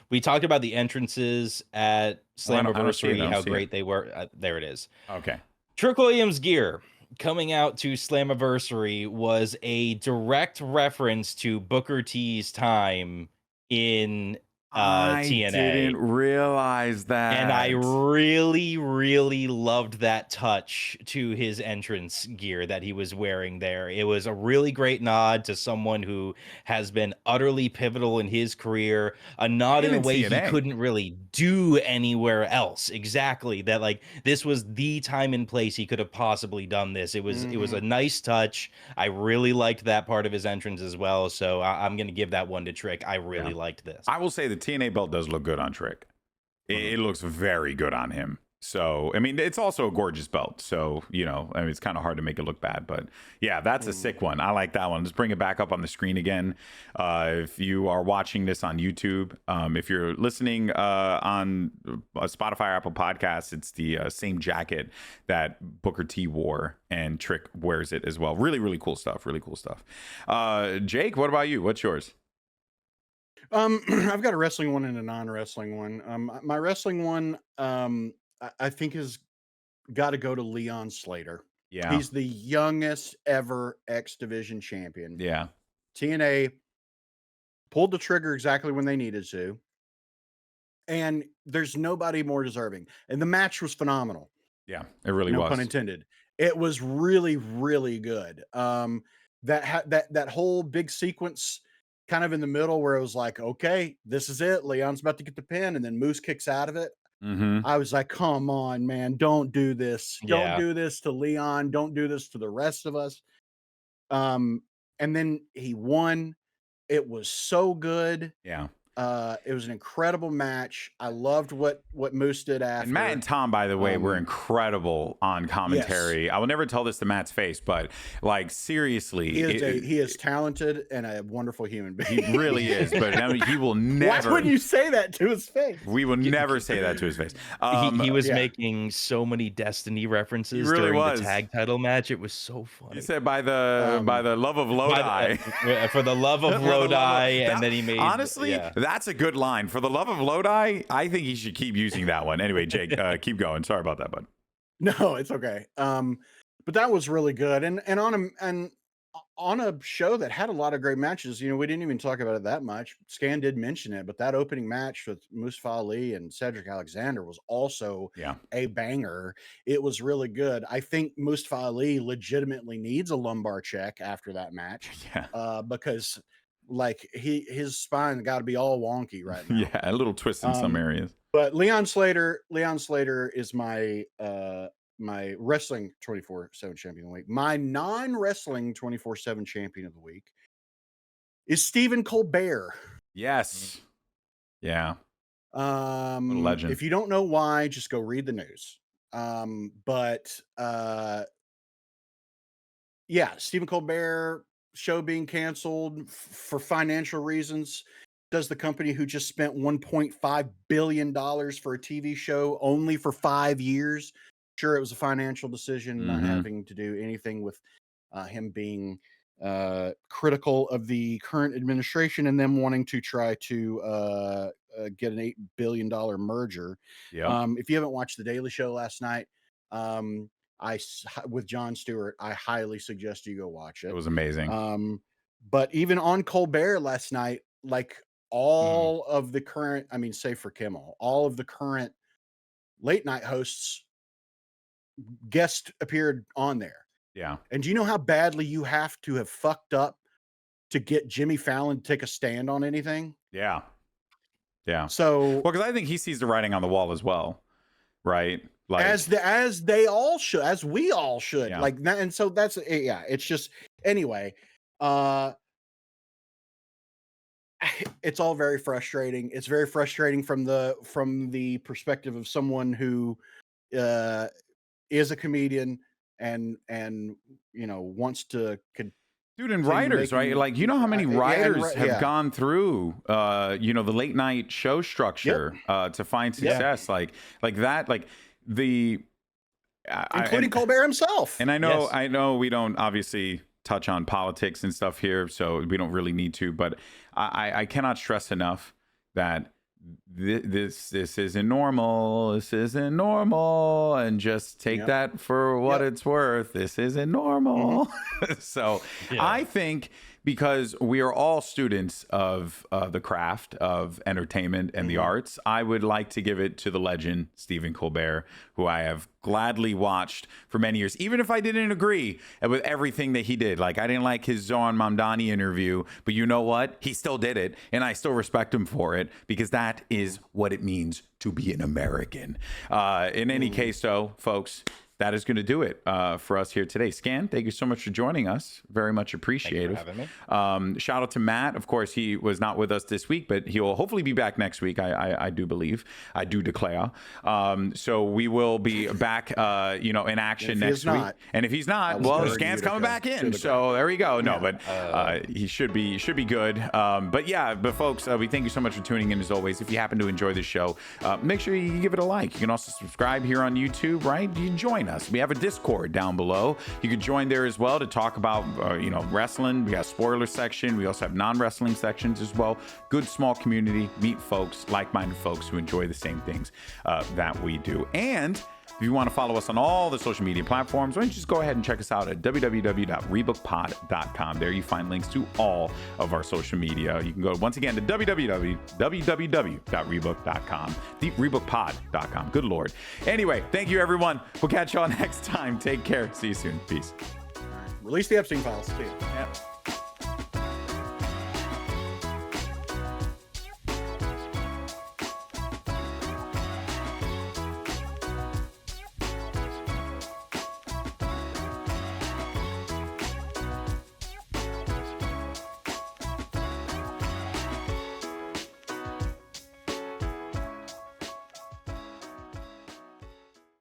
Speaker 2: We talked about the entrances at Slammiversary, how great they were. There it is.
Speaker 1: Okay.
Speaker 2: Trick Williams gear coming out to Slammiversary was a direct reference to Booker T's time in TNA. I
Speaker 1: didn't realize that.
Speaker 2: And I really, really loved that touch to his entrance gear that he was wearing there. It was a really great nod to someone who has been utterly pivotal in his career, a nod in a way TNA. He couldn't really do anywhere else. Exactly. That this was the time and place he could have possibly done this. It was a nice touch. I really liked that part of his entrance as well. So I'm going to give that one to Trick. I really liked this.
Speaker 1: I will say the TNA belt does look good on Trick. It looks very good on him. So, I mean, it's also a gorgeous belt. So, you know, I mean, it's kind of hard to make it look bad. But yeah, that's a sick one. I like that one. Let's bring it back up on the screen again. If you are watching this on YouTube, if you're listening on Spotify or Apple Podcasts, it's the same jacket that Booker T wore, and Trick wears it as well. Really, really cool stuff. Really cool stuff. Jake, what about you? What's yours?
Speaker 3: I've got a wrestling one and a non-wrestling one. My wrestling one, I think has got to go to Leon Slater.
Speaker 1: Yeah.
Speaker 3: He's the youngest ever X Division champion.
Speaker 1: Yeah.
Speaker 3: TNA pulled the trigger exactly when they needed to. And there's nobody more deserving. And the match was phenomenal.
Speaker 1: Yeah, it really
Speaker 3: No
Speaker 1: was.
Speaker 3: pun intended. It was really, really good. That whole big sequence kind of in the middle where it was like, okay, this is it. Leon's about to get the pin, and then Moose kicks out of it.
Speaker 1: Mm-hmm.
Speaker 3: I was like, come on, man, don't do this. Don't
Speaker 2: Yeah.
Speaker 3: do this to Leon. Don't do this to the rest of us. And then he won. It was so good.
Speaker 1: Yeah.
Speaker 3: It was an incredible match. I loved what Moose did after.
Speaker 1: And Matt and Tom, by the way, were incredible on commentary.
Speaker 3: Yes.
Speaker 1: I will never tell this to Matt's face, but like seriously,
Speaker 3: he is talented and a wonderful human being.
Speaker 1: he really is. But no, he will never.
Speaker 3: Why wouldn't you say that to his face?
Speaker 1: We will never say that to his face.
Speaker 2: He was
Speaker 3: yeah.
Speaker 2: making so many Destiny references
Speaker 1: really
Speaker 2: during
Speaker 1: was.
Speaker 2: the tag title match. It was so funny.
Speaker 1: He said by the love of Lodi.
Speaker 2: For the love of Lodi, and then he made.
Speaker 1: Honestly,
Speaker 2: yeah.
Speaker 1: that's a good line. For the love of Lodi, I think he should keep using that one. Anyway, Jake, keep going. Sorry about that, bud.
Speaker 3: No, it's okay. But that was really good, and on a show that had a lot of great matches. You know, we didn't even talk about it that much. Scan did mention it, but that opening match with Mustafa Ali and Cedric Alexander was also a banger. It was really good. I think Mustafa Ali legitimately needs a lumbar check after that match.
Speaker 1: Yeah.
Speaker 3: Because like his spine got to be all wonky right now.
Speaker 1: Yeah, a little twist in some areas.
Speaker 3: But Leon Slater is my my wrestling 24/7 champion of the week. My non-wrestling 24/7 champion of the week is Stephen Colbert.
Speaker 1: Yes. Yeah. What a legend.
Speaker 3: If you don't know why, just go read the news. Yeah, Stephen Colbert show being canceled for financial reasons. Does the company who just spent $1.5 billion for a TV show only for 5 years? Sure, it was a financial decision, not having to do anything with him being critical of the current administration and them wanting to try to get an $8 billion merger.
Speaker 1: Yeah.
Speaker 3: If you haven't watched The Daily Show last night, with Jon Stewart, I highly suggest you go watch it.
Speaker 1: It was amazing.
Speaker 3: But even on Colbert last night, like all of the current, I mean, save for Kimmel, all of the current late night hosts guest appeared on there.
Speaker 1: Yeah.
Speaker 3: And do you know how badly you have to have fucked up to get Jimmy Fallon to take a stand on anything?
Speaker 1: Yeah. Yeah.
Speaker 3: So,
Speaker 1: well, because I think he sees the writing on the wall as well, right? Like
Speaker 3: as they all should, as we all should, like that. And so that's it's just anyway. It's all very frustrating. It's very frustrating from the perspective of someone who is a comedian and you know wants to
Speaker 1: dude, and writers, right? Like, you know how many writers have gone through you know, the late night show structure to find success, like that, like
Speaker 3: including Colbert himself.
Speaker 1: And I know we don't obviously touch on politics and stuff here, so we don't really need to, but I cannot stress enough that this isn't normal. This isn't normal, and just take that for what it's worth. This isn't normal. So I think, because we are all students of the craft of entertainment and the arts, I would like to give it to the legend Stephen Colbert, who I have gladly watched for many years, even if I didn't agree with everything that he did. Like, I didn't like his Zoran Mamdani interview, but you know what? He still did it, and I still respect him for it, because that is what it means to be an American. In any case, though, folks, that is going to do it for us here today. Scan, thank you so much for joining us. Very much appreciated.
Speaker 2: Thank you for having me.
Speaker 1: Shout out to Matt. Of course, he was not with us this week, but he will hopefully be back next week. I do believe. I do declare. So we will be back, in action next week. And if he's not, well, Scan's coming back in. So there we go. No, but he should be good. But folks, we thank you so much for tuning in as always. If you happen to enjoy the show, make sure you give it a like. You can also subscribe here on YouTube, right? You can join us. We have a Discord down below. You can join there as well to talk about, wrestling. We got a spoiler section. We also have non-wrestling sections as well. Good small community. Meet folks, like-minded folks who enjoy the same things that we do. And if you want to follow us on all the social media platforms, why don't you just go ahead and check us out at www.rebookedpod.com. There you find links to all of our social media. You can go once again to www.rebookedpod.com, rebookedpod.com. Good Lord. Anyway, thank you, everyone. We'll catch y'all next time. Take care. See you soon. Peace.
Speaker 3: Release the Epstein files. See you.
Speaker 1: Yep.